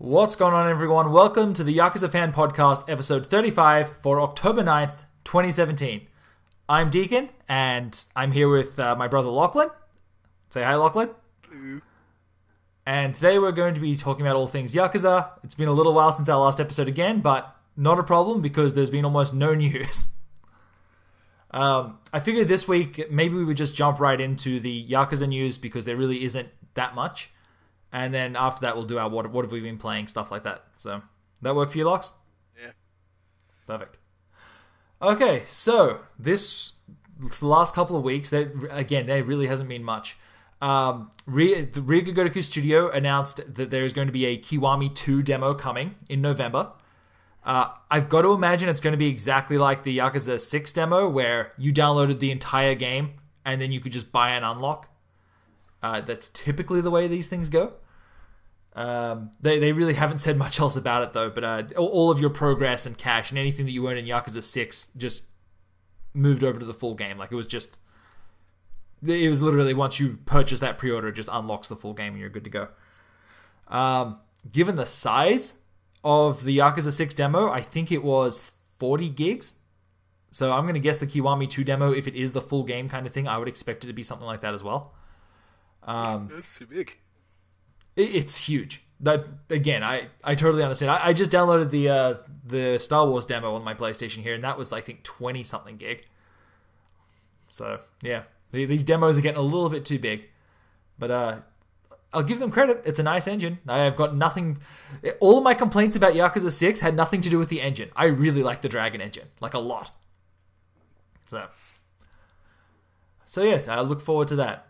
What's going on, everyone? Welcome to the Yakuza Fan Podcast, episode 35 for October 9th, 2017. I'm Deacon, and I'm here with my brother Lachlan. Say hi, Lachlan. Hello. And today we're going to be talking about all things Yakuza. It's been a little while since our last episode again, but not a problem because there's been almost no news. I figured this week maybe we would just jump right into the Yakuza news because there really isn't that much. And then after that, we'll do our what have we been playing, stuff like that. So, that work for you, Lox? Yeah. Perfect. Okay, so the last couple of weeks, there really hasn't been much. The Ryuga Studio announced that there is going to be a Kiwami 2 demo coming in November. I've got to imagine it's going to be exactly like the Yakuza 6 demo, where you downloaded the entire game and then you could just buy an unlock. That's typically the way these things go. They really haven't said much else about it though, but all of your progress and cash and anything that you earned in Yakuza 6 just moved over to the full game. Like it was literally once you purchase that pre-order, it just unlocks the full game and you're good to go. Given the size of the Yakuza 6 demo, I think it was 40 gigs. So I'm going to guess the Kiwami 2 demo, if it is the full game kind of thing, I would expect it to be something like that as well. That's too big. It's huge. That again, I totally understand. I just downloaded the Star Wars demo on my PlayStation here, and that was I think 20 something gig. So yeah, these demos are getting a little bit too big, but I'll give them credit. It's a nice engine. I have got nothing. All of my complaints about Yakuza 6 had nothing to do with the engine. I really like the Dragon engine, like a lot. So yeah, I look forward to that.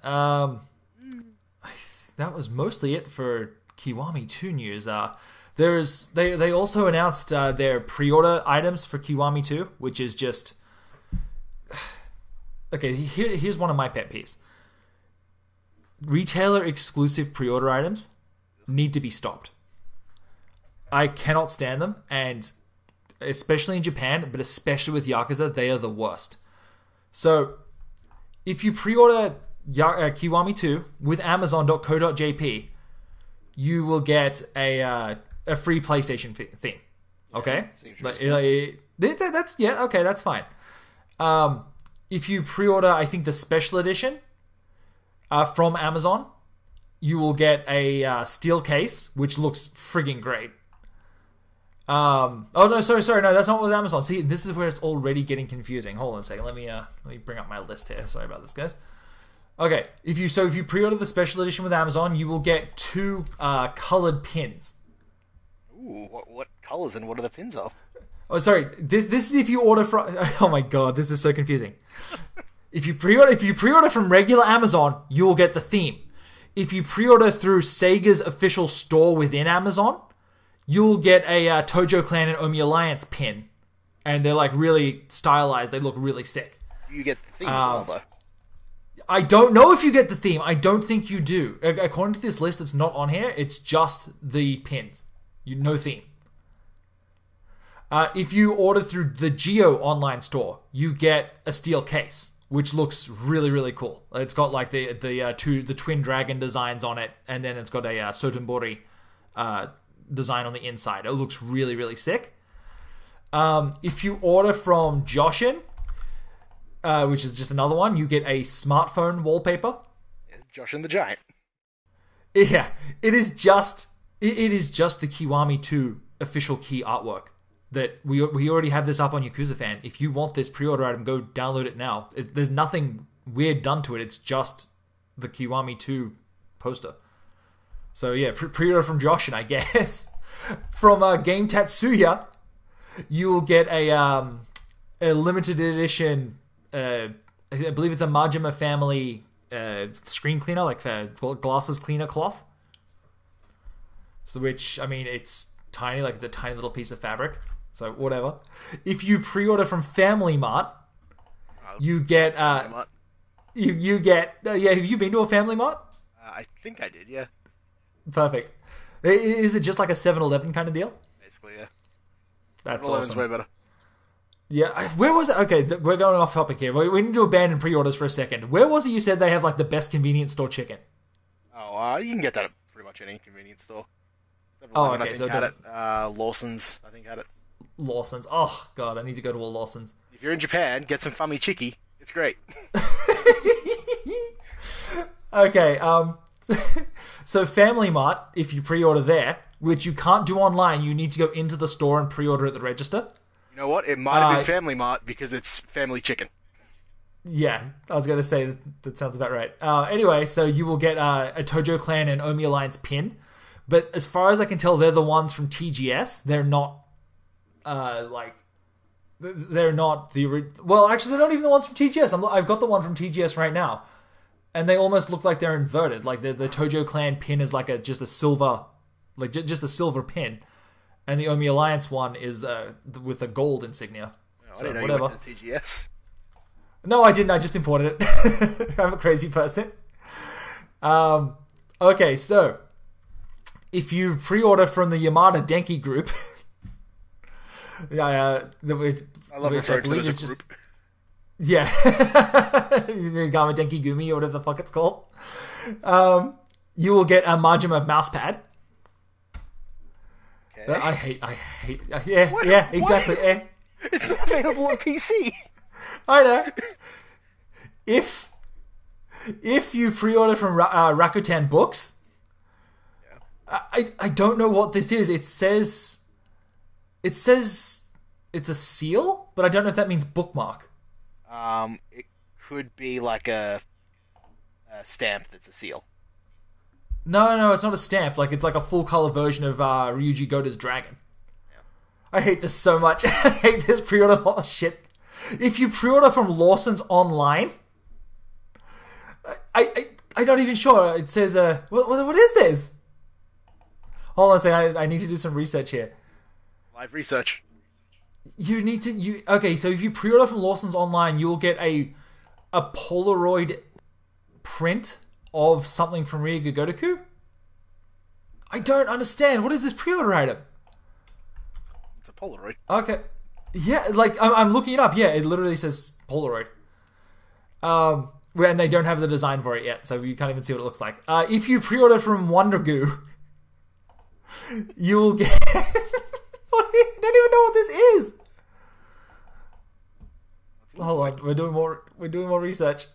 That was mostly it for Kiwami 2 news. They also announced their pre-order items for Kiwami 2, which is just... Okay, here's one of my pet peeves. Retailer-exclusive pre-order items need to be stopped. I cannot stand them, and especially in Japan, but especially with Yakuza, they are the worst. So, if you pre-order Kiwami 2 with Amazon.co.jp, you will get a free PlayStation theme. Okay? That's fine. If you pre-order, I think, the special edition from Amazon, you will get a steel case, which looks friggin' great. Sorry, no, that's not with Amazon. See, this is where it's already getting confusing. Hold on a second, let me bring up my list here. Sorry about this, guys. Okay, if you pre-order the special edition with Amazon, you will get 2 colored pins. Ooh, what colors and what are the pins of? Oh, sorry. This is if you order from. Oh my god, this is so confusing. If you pre-order from regular Amazon, you will get the theme. If you pre-order through Sega's official store within Amazon, you'll get a Tojo Clan and Omi Alliance pin, and they're like really stylized. They look really sick. You get the theme as well, though. I don't know if you get the theme. I don't think you do. According to this list, it's not on here. It's just the pins. No theme. If you order through the Geo online store, you get a steel case, which looks really, really cool. It's got like the twin dragon designs on it, and then it's got a Sotenbori design on the inside. It looks really, really sick. If you order from Joshin, which is just another one, you get a smartphone wallpaper. Josh and the Giant. Yeah, it is just the Kiwami 2 official key artwork. That we already have this up on Yakuza Fan. If you want this pre-order item, go download it now. There's nothing weird done to it. It's just the Kiwami 2 poster. So yeah, pre-order from Joshin, I guess. From Game Tatsuya, you will get a limited edition. I believe it's a Majima family screen cleaner, like glasses cleaner cloth. So which, I mean, it's tiny, like it's a tiny little piece of fabric. So whatever. If you pre-order from Family Mart, you get you get have you been to a Family Mart? I think I did, yeah. Perfect. Is it just like a 7-Eleven kind of deal? Basically, yeah. That's 7-Eleven's awesome. way better. Yeah, where was it? Okay, we're going off topic here. We need to abandon pre-orders for a second. Where was it you said they have like the best convenience store chicken? Oh, you can get that at pretty much any convenience store. Oh, 7-Eleven, I okay, think, so it had doesn't. it. Lawson's, I think, had it. Lawson's. Oh god, I need to go to a Lawson's. If you're in Japan, get some Fami Chiki. It's great. Okay, so Family Mart, if you pre-order there, which you can't do online, you need to go into the store and pre-order at the register. You know what? It might have been Family Mart because it's family chicken. Yeah, I was going to say that sounds about right. Anyway, so you will get a Tojo Clan and Omi Alliance pin, but as far as I can tell, they're the ones from TGS. They're not, they're not the... Well, actually, they're not even the ones from TGS. I've got the one from TGS right now, and they almost look like they're inverted. Like, the Tojo Clan pin is like just a silver pin, and the Omi Alliance one is with a gold insignia. I didn't know you went to TGS. No, I didn't. I just imported it. I'm a crazy person. Okay, so if you pre-order from the Yamada Denki group, I love referring to them as a group. Yeah, Gama Denki Gumi or whatever the fuck it's called. You will get a Majima mousepad. Okay. I hate. Yeah, What? yeah, exactly. What? It's not available on PC. I know. If you pre-order from Rakuten Books, I don't know what this is. It says it's a seal, but I don't know if that means bookmark. It could be like a stamp that's a seal. No, it's not a stamp. Like, it's like a full color version of Ryuji Goda's dragon. Yeah. I hate this so much. I hate this pre-order shit. If you pre-order from Lawson's online, I'm not even sure. It says, what is this? Hold on a second, I need to do some research here. Live research. Okay, so if you pre-order from Lawson's online, you'll get a Polaroid print of something from Ryuga Gotoku? I don't understand. What is this pre-order item? It's a Polaroid. Okay. Yeah, like, I'm looking it up. Yeah, it literally says Polaroid. And they don't have the design for it yet, so you can't even see what it looks like. If you pre-order from Wonder Goo, you'll get... I don't even know what this is. Hold on, we're doing more research.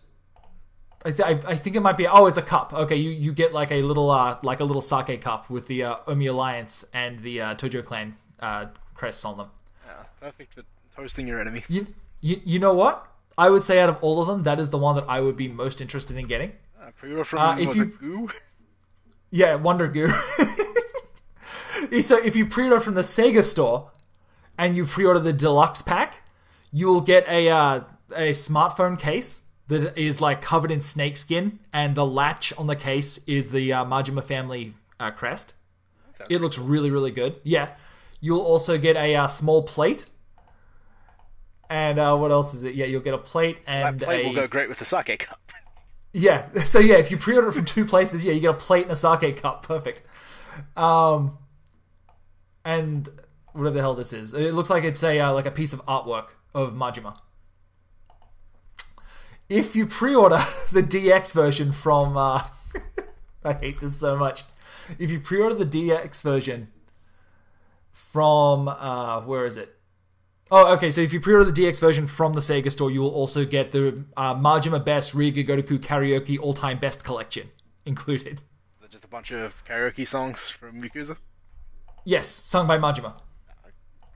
I think it might be... Oh, it's a cup. Okay, you get like a little sake cup with the Omi Alliance and the Tojo Clan crests on them. Perfect for toasting your enemies. You know what? I would say out of all of them, that is the one that I would be most interested in getting. Pre-order from Goo? Yeah, Wonder Goo. So if you pre-order from the Sega store and you pre-order the deluxe pack, you'll get a smartphone case that is like covered in snakeskin, and the latch on the case is the Majima family crest. It looks really, really good. Yeah. You'll also get a small plate. And what else is it? Yeah, you'll get a plate and that plate will go great with the sake cup. Yeah. So yeah, if you pre-order it from two places, yeah, you get a plate and a sake cup. Perfect. And whatever the hell this is. It looks like it's like a piece of artwork of Majima. If you pre-order the DX version from... I hate this so much. If you pre-order the DX version from... where is it? Oh, okay, so if you pre-order the DX version from the Sega store, you will also get the Majima Best Ryuga Gotoku Karaoke All-Time Best Collection included. Is that just a bunch of karaoke songs from Yakuza? Yes, sung by Majima.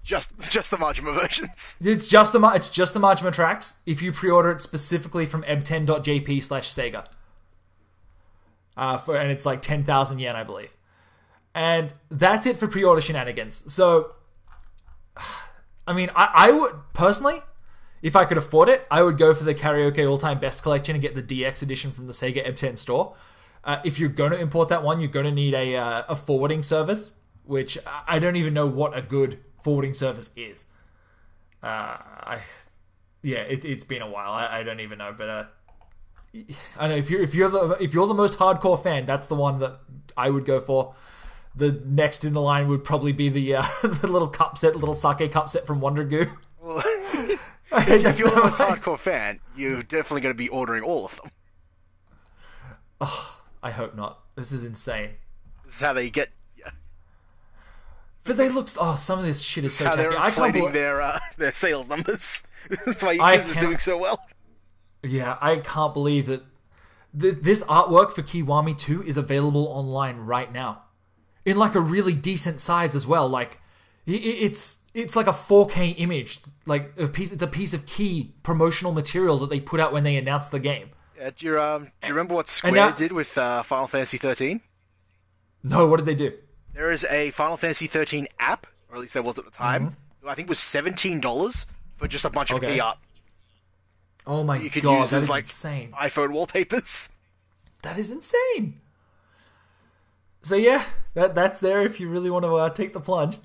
Just the Majima versions. It's just the Majima tracks if you pre-order it specifically from eb10.jp/Sega. And it's like 10,000 yen, I believe. And that's it for pre-order shenanigans. So, I mean, I would, personally, if I could afford it, I would go for the Karaoke All-Time Best Collection and get the DX edition from the Sega eb10 store. If you're going to import that one, you're going to need a forwarding service, which I don't even know what a good forwarding service is. It's been a while. I don't even know, but I know if you're the most hardcore fan, that's the one that I would go for. The next in the line would probably be the the little sake cup set from Wonder Goo. Well, if you're the most hardcore fan, you're definitely going to be ordering all of them. Oh, I hope not. This is insane. This is how they get. But they look. Oh, some of this shit is so How tacky. they're I can't inflating believe. their sales numbers. That's why Yakuza's doing so well. Yeah, I can't believe that this artwork for Kiwami 2 is available online right now, in like a really decent size as well. Like it's like a 4K image, like it's a piece of key promotional material that they put out when they announced the game. Yeah, do you remember what Square did with Final Fantasy 13? No, what did they do? There is a Final Fantasy 13 app, or at least there was at the time. I think it was $17 for just a bunch of key art. Oh my you could god, use that as is like insane. iPhone wallpapers. That is insane. So yeah, that's there if you really want to take the plunge.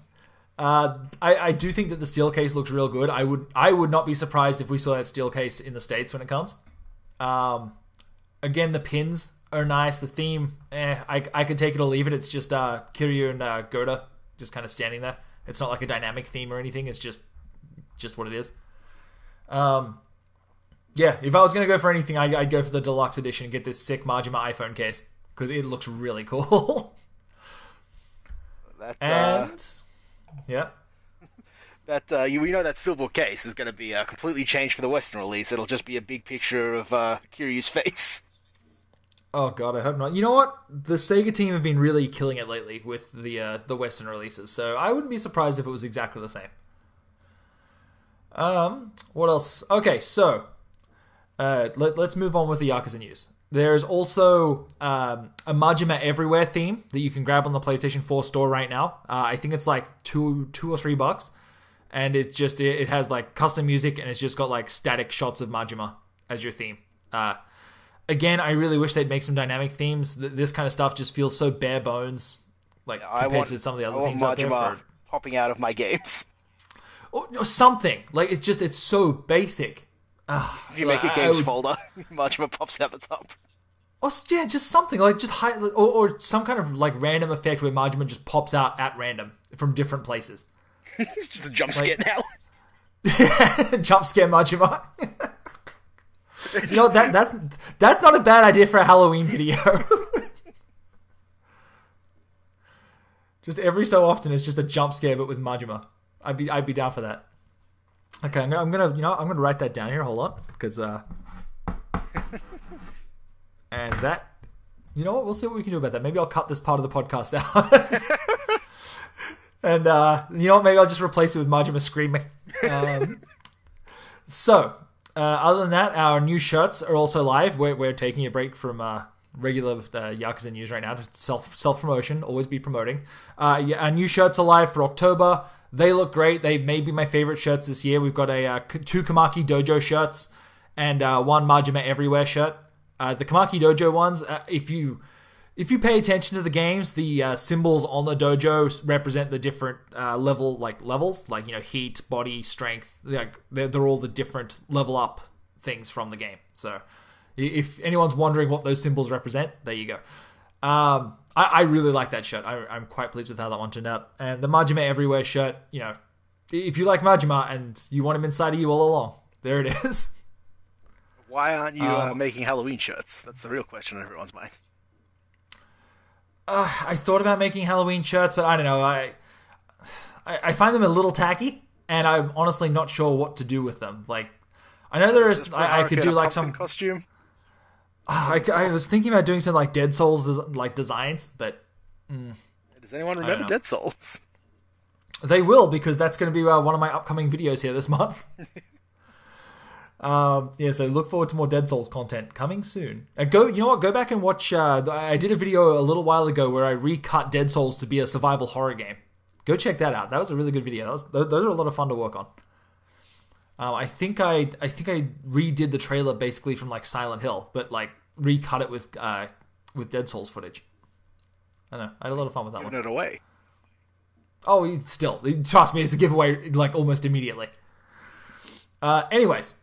I do think that the steel case looks real good. I would not be surprised if we saw that steel case in the States when it comes. Again, the pins are nice. The theme, I could take it or leave it. It's just Kiryu and Goda just kind of standing there. It's not like a dynamic theme or anything. It's just what it is. Yeah, if I was going to go for anything, I'd go for the deluxe edition and get this sick Majima iPhone case because it looks really cool. Yeah. We know that steelbook case is going to be completely changed for the Western release. It'll just be a big picture of Kiryu's face. Oh god, I hope not. You know what? The Sega team have been really killing it lately with the Western releases, so I wouldn't be surprised if it was exactly the same. What else? Okay, so let's move on with the Yakuza news. There's also a Majima Everywhere theme that you can grab on the PlayStation 4 store right now. I think it's like $2 or $3, and it has like custom music, and it's just got like static shots of Majima as your theme. Again, I really wish they'd make some dynamic themes. This kind of stuff just feels so bare bones, like compared to some of the other things out there. Majima popping out of my games. Or something like it's so basic. If you make a games folder, Majima pops out the top. Or yeah, just something like just or some kind of like random effect where Majima just pops out at random from different places. It's just a jump scare now. Jump scare Majima. You know that's not a bad idea for a Halloween video. Just every so often, it's just a jump scare, but with Majima. I'd be down for that. Okay, I'm gonna write that down here. Hold on, because and that, you know what? We'll see what we can do about that. Maybe I'll cut this part of the podcast out, and you know what? Maybe I'll just replace it with Majima screaming. So, other than that, our new shirts are also live. We're taking a break from regular Yakuza news right now to self promotion. Always be promoting. Our new shirts are live for October. They look great. They may be my favorite shirts this year. We've got two Kamaki Dojo shirts and one Majima Everywhere shirt. The Kamaki Dojo ones, if you pay attention to the games, the symbols on the dojo represent the different levels, like heat, body, strength. Like they're all the different level up things from the game. So if anyone's wondering what those symbols represent, there you go. I really like that shirt. I'm quite pleased with how that one turned out. And the Majima Everywhere shirt, if you like Majima and you want him inside of you all along, there it is. Why aren't you making Halloween shirts? That's the real question on everyone's mind. I thought about making Halloween shirts, but I don't know. I find them a little tacky, and I'm honestly not sure what to do with them. Like, I know there is. I could do like some costume. I was thinking about doing some like Dead Souls designs, but does anyone remember Dead Souls? They will, because that's going to be one of my upcoming videos here this month. So look forward to more Dead Souls content coming soon. Go back and watch. I did a video a little while ago where I recut Dead Souls to be a survival horror game. Go check that out. That was a really good video. Those are a lot of fun to work on. I think I redid the trailer basically from like Silent Hill, but like recut it with Dead Souls footage. I don't know. I had a lot of fun with that one. Giving it away. Oh, still, trust me, it's a giveaway like almost immediately. Anyways,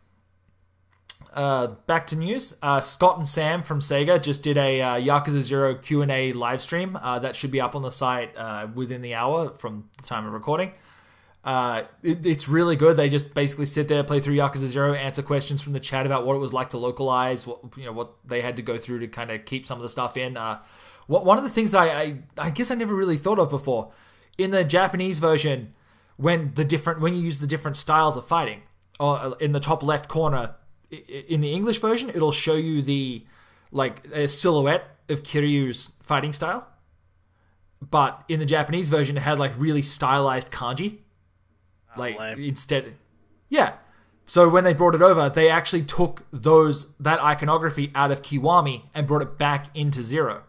back to news. Scott and Sam from Sega just did a Yakuza 0 Q&A live stream. That should be up on the site within the hour from the time of recording. It's really good. They just basically sit there, play through Yakuza 0, answer questions from the chat about what it was like to localize, what they had to go through to kind of keep some of the stuff in. One of the things that I guess I never really thought of before in the Japanese version, when you use the different styles of fighting, or in the top left corner, in the English version, it'll show you the a silhouette of Kiryu's fighting style. But in the Japanese version, it had really stylized kanji. Instead, yeah. So when they brought it over, they actually took that iconography out of Kiwami and brought it back into Zero.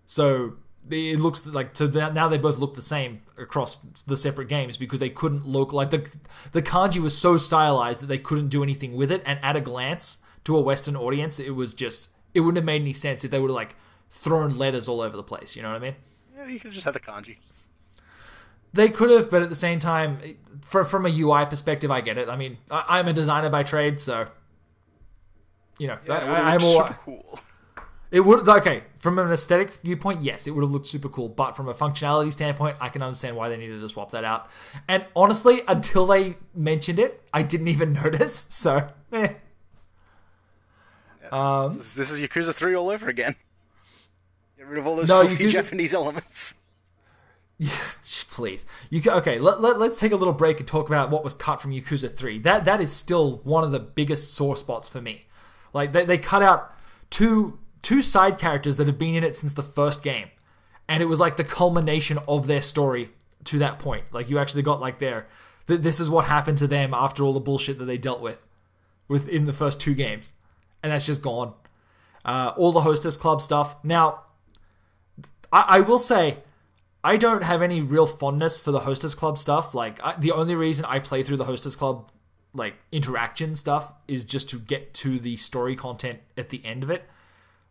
So it looks now they both look the same across the separate games because they couldn't look the kanji was so stylized that they couldn't do anything with it, and at a glance to a Western audience, it wouldn't have made any sense if they would have thrown letters all over the place. You know what I mean? Yeah, you could just have the kanji. They could have, but at the same time, from a UI perspective, I get it. I mean, I'm a designer by trade, so I'm super cool. It would from an aesthetic viewpoint, yes, it would have looked super cool. But from a functionality standpoint, I can understand why they needed to swap that out. And honestly, until they mentioned it, I didn't even notice. So, Yeah. This is Yakuza 3 all over again. Get rid of all those fluffy Japanese elements. Yeah, please. Let's take a little break and talk about what was cut from Yakuza 3. That is still one of the biggest sore spots for me. They cut out two side characters that have been in it since the first game, and it was the culmination of their story to that point. You actually got this is what happened to them after all the bullshit that they dealt with in the first 2 games, and that's just gone. All the Hostess Club stuff. Now, I will say, I don't have any real fondness for the Hostess Club stuff. The only reason I play through the Hostess Club interaction stuff is just to get to the story content at the end of it.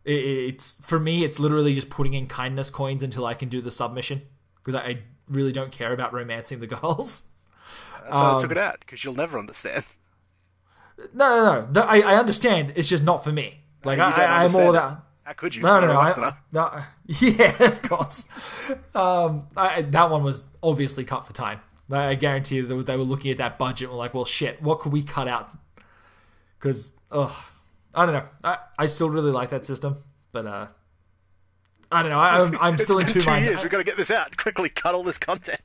It's for me, it's literally just putting in kindness coins until I can do the submission, because I really don't care about romancing the girls. That's why I took it out, because you'll never understand. No. I understand. It's just not for me. I'm all about. How could you? No. Yeah, of course. That one was obviously cut for time. I guarantee you they were looking at that budget and were like, well, shit, what could we cut out? Because, I don't know. I still really like that system, but I don't know. I'm still in 2 minds. We've got to get this out. Quickly cut all this content.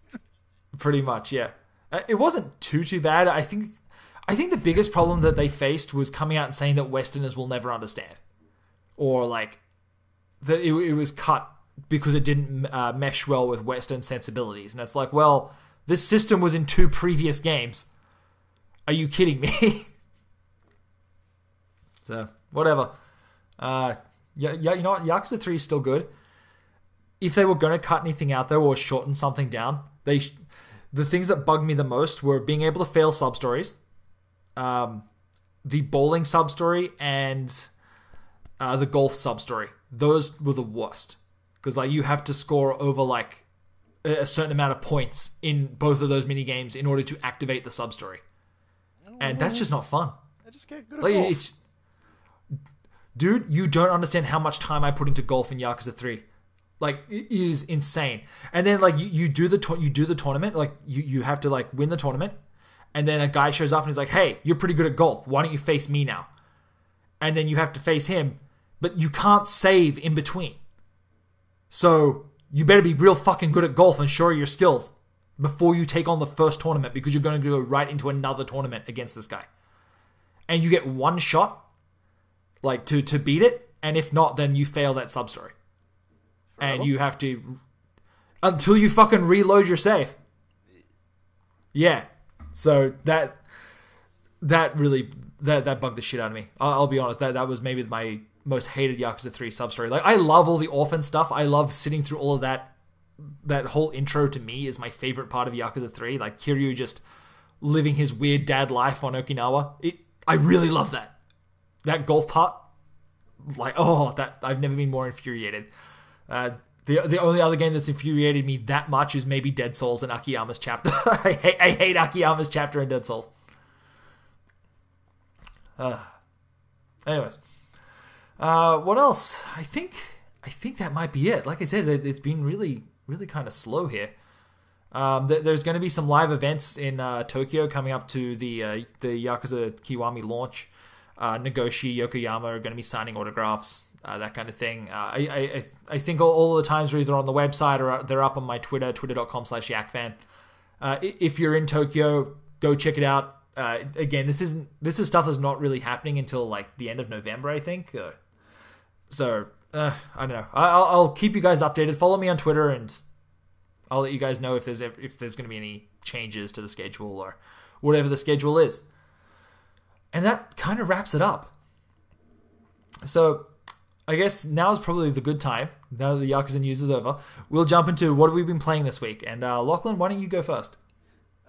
Pretty much, yeah. It wasn't too bad. I think the biggest problem that they faced was coming out and saying that Westerners will never understand. Or that it was cut because it didn't mesh well with Western sensibilities. And it's well, this system was in 2 previous games. Are you kidding me? So, whatever. You know what? Yakuza 3 is still good. If they were going to cut anything out, though, or shorten something down, the things that bugged me the most were being able to fail sub-stories, the bowling sub-story, and the golf sub-story. Those were the worst. Because you have to score over a certain amount of points in both of those mini games in order to activate the sub-story. And that's just not fun. I just get good at golf. Dude, you don't understand how much time I put into golf in Yakuza 3. It is insane. And then you do the tournament, you have to win the tournament, and then a guy shows up and he's like, "Hey, you're pretty good at golf. Why don't you face me now?" And then you have to face him, but you can't save in between. So you better be real fucking good at golf and show your skills before you take on the first tournament, because you're going to go right into another tournament against this guy. And you get one shot to beat it, and if not, then you fail that sub-story. And you have to... until you fucking reload your save. Yeah. So that really... That bugged the shit out of me. I'll be honest, that was maybe my most hated Yakuza 3 sub-story. I love all the orphan stuff. I love sitting through all of that. That whole intro to me is my favorite part of Yakuza 3. Kiryu just living his weird dad life on Okinawa. I really love that. That golf part, that I've never been more infuriated. The only other game that's infuriated me that much is maybe Dead Souls and Akiyama's chapter. I hate Akiyama's chapter in Dead Souls. Anyways, what else? I think that might be it. Like I said, it's been really kind of slow here. There's going to be some live events in Tokyo coming up to the Yakuza Kiwami launch. Nagoshi, Yokoyama are going to be signing autographs, that kind of thing. I think all the times are either on the website or they're up on my Twitter, twitter.com/yakfan. If you're in Tokyo, go check it out. Again, this is stuff that's not really happening until like the end of November, I think. So I don't know. I'll keep you guys updated. Follow me on Twitter, and I'll let you guys know if there's going to be any changes to the schedule or whatever the schedule is. And that kind of wraps it up. So I guess now is probably the good time. Now that the Yakuza news is over, we'll jump into what have we been playing this week. And Lachlan, why don't you go first?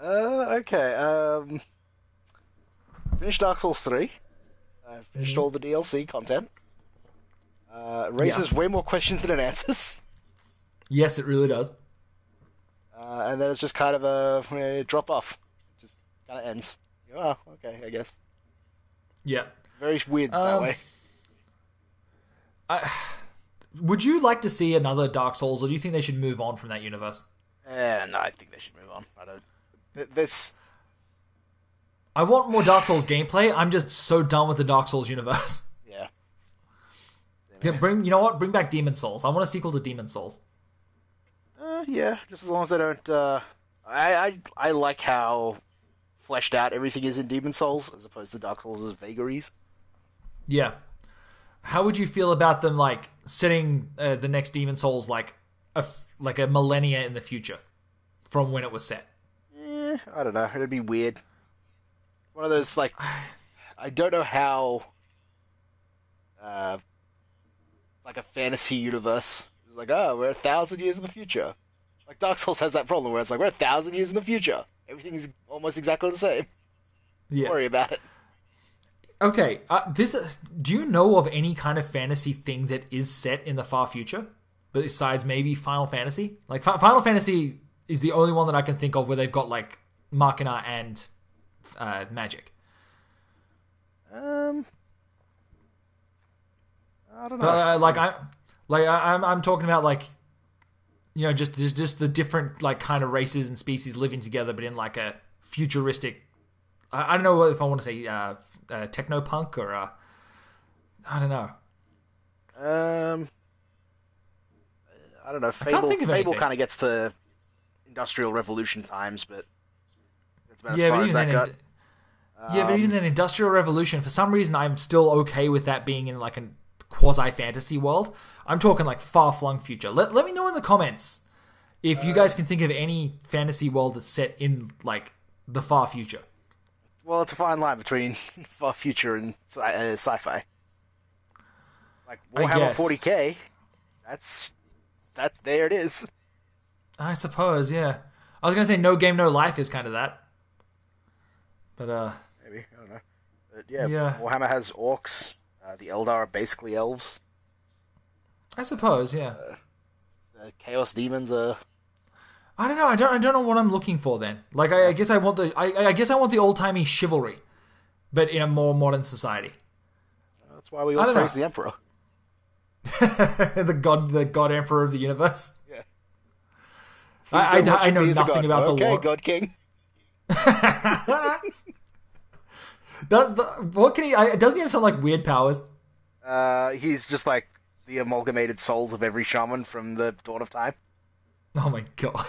Okay. Finished Dark Souls 3. Finished all the DLC content. Raises way more questions than it answers. Yes, it really does. And then it's just kind of a drop off. Just kind of ends. Oh, okay, I guess. Yeah. Very weird that way. Would you like to see another Dark Souls, or do you think they should move on from that universe? No, I think they should move on. I don't... I want more Dark Souls gameplay. I'm just so done with the Dark Souls universe. Yeah. You know what? Bring back Demon Souls. I want a sequel to Demon Souls. Yeah, just as long as they don't... I like how fleshed out everything is in Demon Souls, as opposed to Dark Souls' vagaries. Yeah. How would you feel about them, like, setting the next Demon Souls like a millennia in the future from when it was set? I don't know. It'd be weird. One of those, like... I don't know how... like a fantasy universe is like, oh, we're 1,000 years in the future. Like, Dark Souls has that problem where it's like, we're 1,000 years in the future. Everything is almost exactly the same. Yeah. Don't worry about it. Okay, do you know of any kind of fantasy thing that is set in the far future? Besides maybe Final Fantasy? Like, Final Fantasy is the only one that I can think of where they've got, like, Machina and magic. I don't know. I'm talking about, like, you know, just the different, like, kind of races and species living together, but in, like, a futuristic... I don't know if I want to say techno-punk or... I don't know. I don't know. Fable kind of gets to Industrial Revolution times, but that's about as far as that got. But even then, Industrial Revolution, for some reason, I'm still okay with that being in, like, a quasi-fantasy world. I'm talking, like, far-flung future. Let me know in the comments if you guys can think of any fantasy world that's set in, like, the far future. Well, it's a fine line between far future and sci-fi. Like, Warhammer 40k, that's there it is. I suppose, yeah. I was going to say No Game, No Life is kind of that. But, maybe, I don't know. But yeah, Warhammer has orcs. The Eldar are basically elves. I suppose, yeah. The Chaos Demons are... I don't know. I don't know what I'm looking for then. Like, I guess I want the old-timey chivalry, but in a more modern society. That's why we all praise the Emperor. the God Emperor of the universe. Yeah. I know nothing about the lore. Okay, God King. What can he? Doesn't he have some, like, weird powers? He's just like the amalgamated souls of every shaman from the dawn of time. Oh my god!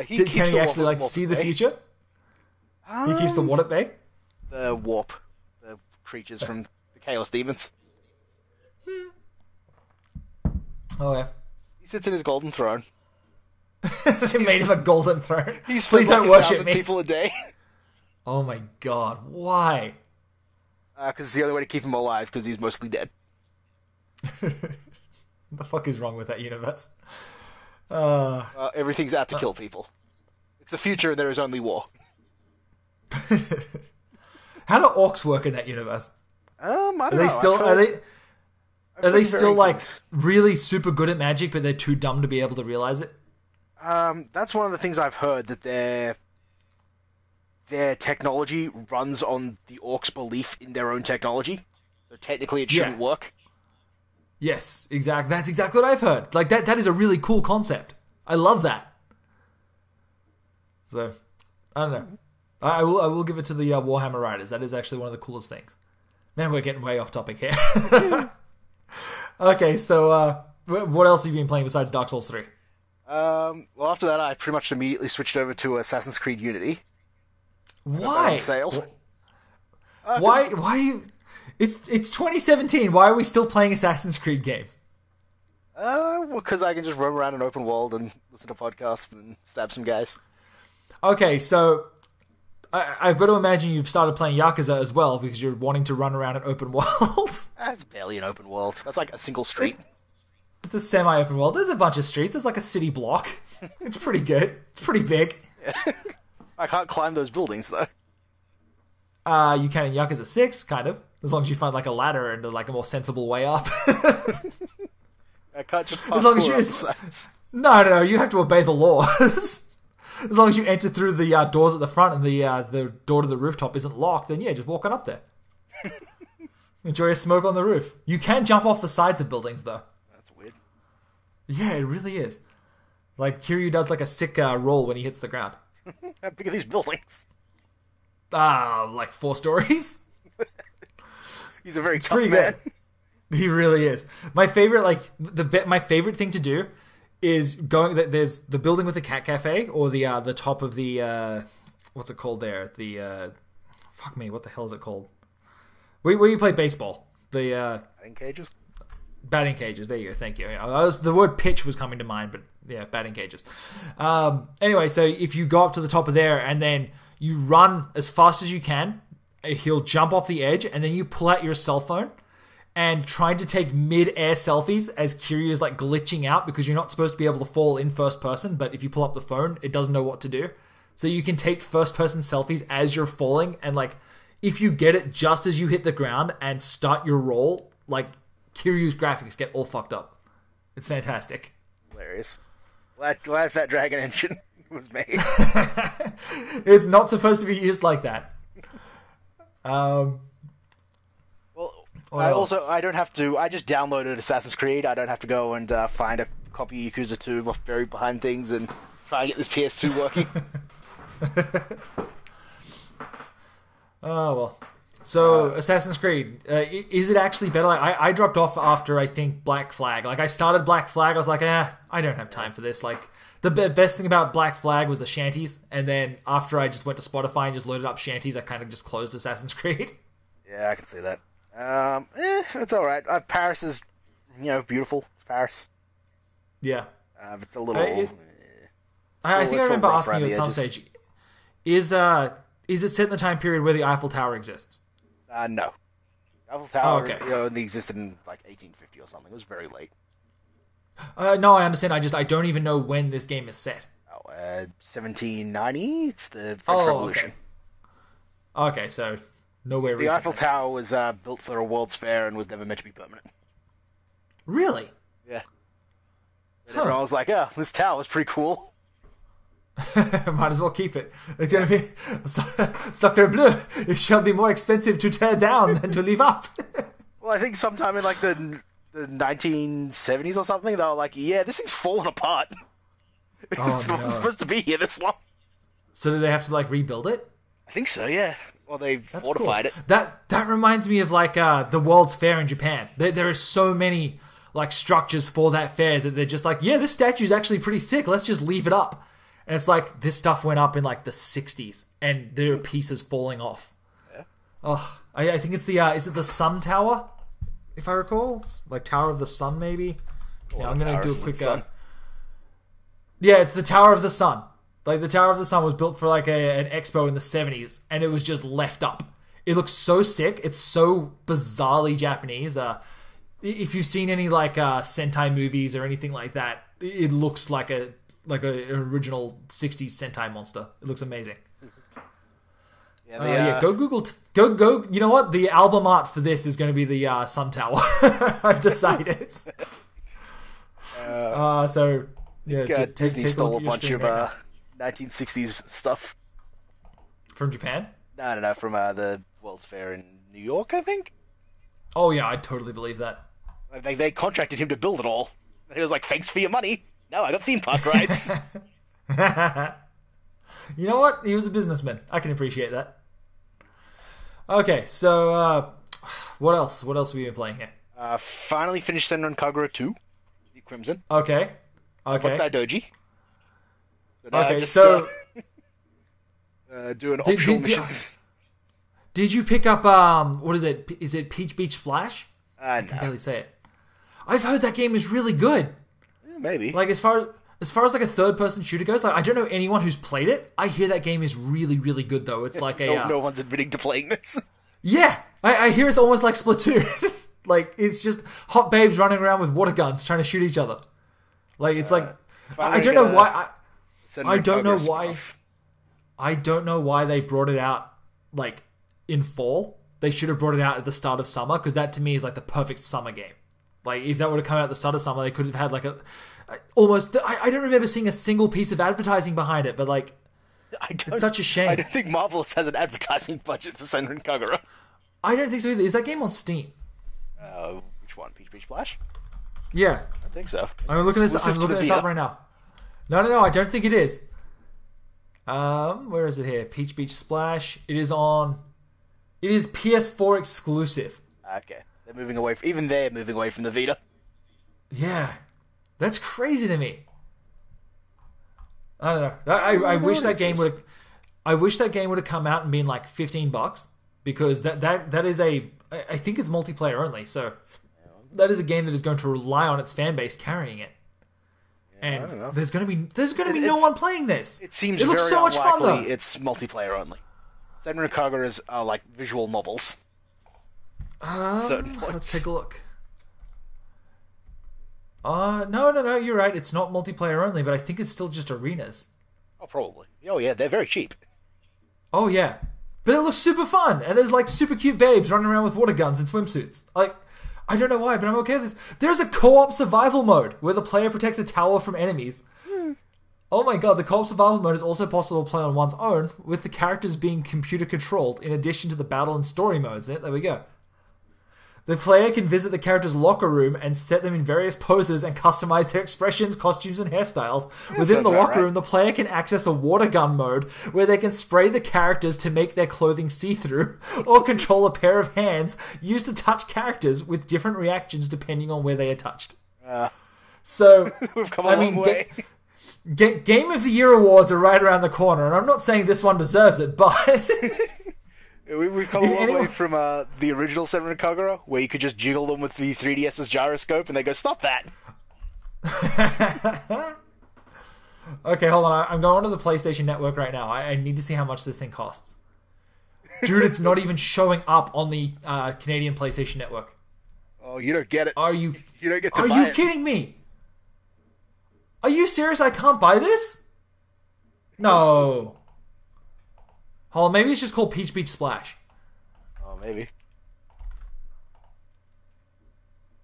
Can he actually, like, see the future? He keeps the what at bay? The warp, the creatures from the Chaos Demons. Oh yeah. He sits in his golden throne. They made him a golden throne. Please don't worship me. People a day. Oh my god! Why? Because it's the only way to keep him alive. Because he's mostly dead. What the fuck is wrong with that universe? Everything's out to kill people. It's the future, and there is only war. How do orcs work in that universe? I don't know. Are they still like really super good at magic, but they're too dumb to be able to realize it? That's one of the things I've heard, that their technology runs on the orcs' belief in their own technology. So technically, it shouldn't work. Yes, exactly. That's exactly what I've heard. Like, that is a really cool concept. I love that. So, I don't know. I will give it to the Warhammer Riders. That is actually one of the coolest things. Man, we're getting way off topic here. Okay, so what else have you been playing besides Dark Souls 3? Well, after that, I pretty much immediately switched over to Assassin's Creed Unity. Why? On sale. Why? Why? It's 2017. Why are we still playing Assassin's Creed games? Well, because I can just roam around an open world and listen to podcasts and stab some guys. Okay, so I've got to imagine you've started playing Yakuza as well because you're wanting to run around in open worlds. That's barely an open world. That's like a single street. It's a semi-open world. There's a bunch of streets. There's like a city block. It's pretty good. It's pretty big. Yeah. I can't climb those buildings, though. You can in Yakuza 6, kind of. As long as you find like a ladder and like a more sensible way up. I can't just as long as you No, you have to obey the laws. As long as you enter through the doors at the front and the door to the rooftop isn't locked, then yeah, just walk on up there. Enjoy a smoke on the roof. You can jump off the sides of buildings, though. That's weird. Yeah, it really is. Like, Kiryu does like a sick roll when he hits the ground. How big are these buildings? Like 4 stories. He's a very tough man. He really is. My favorite, my favorite thing to do is going. There's the building with the cat cafe, or the top of the what's it called there? Fuck me, what the hell is it called? Where you play baseball? The batting cages. Batting cages. There you go. Thank you. The word pitch was coming to mind, but yeah, batting cages. Anyway, so if you go up to the top of there and then you run as fast as you can, he'll jump off the edge, and then you pull out your cell phone and trying to take mid-air selfies as Kiryu is like glitching out because you're not supposed to be able to fall in first person, but if you pull up the phone, it doesn't know what to do. So you can take first person selfies as you're falling, and like if you get it just as you hit the ground and start your roll, like Kiryu's graphics get all fucked up. It's fantastic. Hilarious. Glad that Dragon Engine was made. It's not supposed to be used like that. Well, I don't have to. I just downloaded Assassin's Creed. I don't have to go and find a copy of Yakuza 2 buried behind things and try and get this PS2 working. Oh, well. So, Assassin's Creed, is it actually better? Like, I dropped off after, I think, Black Flag. Like, I started Black Flag, I was like, I don't have time for this. Like, the best thing about Black Flag was the shanties, and then after I just went to Spotify and just loaded up shanties, I kind of just closed Assassin's Creed. Yeah, I can see that. It's alright. Paris is, beautiful. It's Paris. Yeah. It's a little... I think I remember asking you at some stage, is it set in the time period where the Eiffel Tower exists? No. Eiffel Tower only existed in like 1850 or something. It was very late. No, I understand. I don't even know when this game is set. 1790? It's the French Revolution. Okay, so nowhere recently. The Eiffel Tower was built for a World's Fair and was never meant to be permanent. Really? Yeah. And I was like, this tower is pretty cool. Might as well keep it. It's going to be Sacre Bleu. It shall be more expensive to tear down than to leave up. Well, I think sometime in like the 1970s or something, they were like, yeah, this thing's falling apart. It's not supposed to be here this long. So do they have to like rebuild it? I think so, yeah. Well, they've fortified it. That reminds me of like the World's Fair in Japan. There are so many like structures for that fair that they're just like, yeah, this statue's actually pretty sick. Let's just leave it up. And it's like, this stuff went up in like the 60s, and there are pieces falling off. Yeah. Oh, I think it's is it the Sun Tower, if I recall? It's like Tower of the Sun, maybe? Yeah, I'm going to do a quick... Yeah, it's the Tower of the Sun. Like, the Tower of the Sun was built for like an expo in the 70s, and it was just left up. It looks so sick. It's so bizarrely Japanese. If you've seen any like Sentai movies or anything like that, it looks like an original 60s Sentai monster. It looks amazing. Go Google. Go. You know what? The album art for this is going to be the Sun Tower. I've decided. Disney stole a bunch of 1960s stuff from Japan. No, from the World's Fair in New York, I think. Oh yeah, I totally believe that. They contracted him to build it all. And he was like, "Thanks for your money. Now I got theme park rights." You know what? He was a businessman. I can appreciate that. Okay, so what else? What else have we been playing here? Finally finished Senran Kagura 2, the Crimson. Okay. But that doji. So doing optional missions. Did you pick up what is it? Is it Peach Beach Splash? I can barely say it. I've heard that game is really good. Maybe. Like as far as like a third-person shooter goes, like I don't know anyone who's played it. I hear that game is really, really good though. It's like no one's admitting to playing this. Yeah, I hear it's almost like Splatoon. Like it's just hot babes running around with water guns trying to shoot each other. Like it's like I don't know why. I don't know why. I don't know why they brought it out like in fall. They should have brought it out at the start of summer because that to me is like the perfect summer game. Like if that would have come out at the start of summer, they could have had like almost. I don't remember seeing a single piece of advertising behind it, but like it's such a shame. I don't think Marvelous has an advertising budget for Senran Kagura. I don't think so either. Is that game on Steam? Which one? Peach Beach Splash? Yeah, I think so. I'm looking this up right now. No, I don't think it is. Where is it here? Peach Beach Splash. It is PS4 exclusive. Okay. They're moving away from the Vita. Yeah. That's crazy to me. I don't know. I wish that game would have come out and been like $15 because that is I think it's multiplayer only, so that is a game that is going to rely on its fan base carrying it. And there's going to be no one playing this. It looks so much fun though. It's multiplayer only. Senran Kagura's are like visual novels. Let's take a look. No, you're right. It's not multiplayer only, but I think it's still just arenas. Oh, probably. Oh, yeah, they're very cheap. Oh, yeah. But it looks super fun, and there's like super cute babes running around with water guns and swimsuits. Like, I don't know why, but I'm okay with this. There's a co-op survival mode where the player protects a tower from enemies. Oh my god, the co-op survival mode is also possible to play on one's own, with the characters being computer controlled, in addition to the battle and story modes. There we go. The player can visit the character's locker room and set them in various poses and customize their expressions, costumes, and hairstyles. Within the locker room, the player can access a water gun mode where they can spray the characters to make their clothing see-through, or control a pair of hands used to touch characters with different reactions depending on where they are touched. So, we've come a long way. Game of the Year awards are right around the corner, and I'm not saying this one deserves it, but... We've come a long way from the original Senran Kagura, where you could just jiggle them with the 3DS's gyroscope, and they go, stop that! Okay, hold on. I'm going to the PlayStation Network right now. I need to see how much this thing costs. Dude, it's not even showing up on the Canadian PlayStation Network. Oh, you don't get it. You don't get to buy it. Are you kidding me? Are you serious? I can't buy this? No. Hold on, maybe it's just called Peach Beach Splash. Oh, maybe.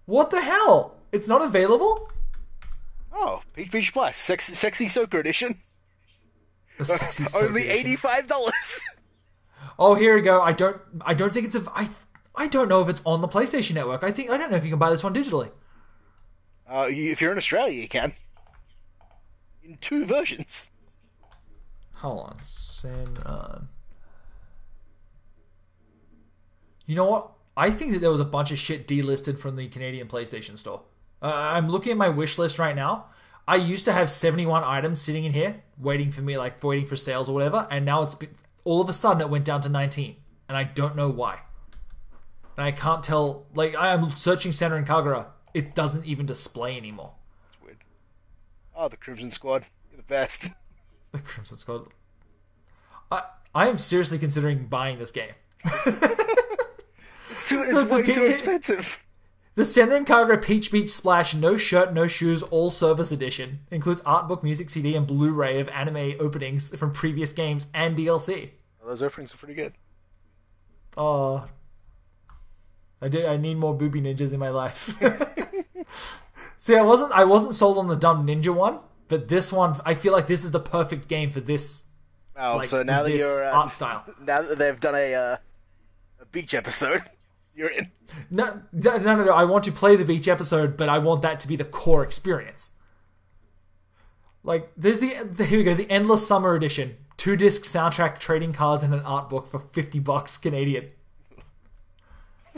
What the hell? It's not available? Oh, Peach Beach Splash. Sexy Soaker Edition. The Sexy Soaker Only $85. Oh, here we go. I don't think it's I don't know if it's on the PlayStation Network. I don't know if you can buy this one digitally. If you're in Australia, you can. In 2 versions. Hold on. Senran. You know what? I think that there was a bunch of shit delisted from the Canadian PlayStation Store. I'm looking at my wish list right now. I used to have 71 items sitting in here, waiting for me, like waiting for sales or whatever, and now all of a sudden it went down to 19, and I don't know why. And I can't tell. Like I'm searching Senran Kagura, it doesn't even display anymore. That's weird. Oh, the Crimson Squad, you're the best. The Crimson Squad. I am seriously considering buying this game. It's way too expensive. The Senran Kagura Peach Beach Splash No Shirt, No Shoes All Service Edition includes art book, music CD, and Blu-ray of anime openings from previous games and DLC. Well, those openings are pretty good. Oh, I need more booby ninjas in my life. See, I wasn't sold on the dumb ninja one, but this one, I feel like this is the perfect game for this. Oh, like, so now that you're art style. Now that they've done a beach episode, you're in. No. I want to play the beach episode, but I want that to be the core experience. Like, there's here we go, the Endless Summer Edition. 2-disc soundtrack trading cards and an art book for $50 Canadian.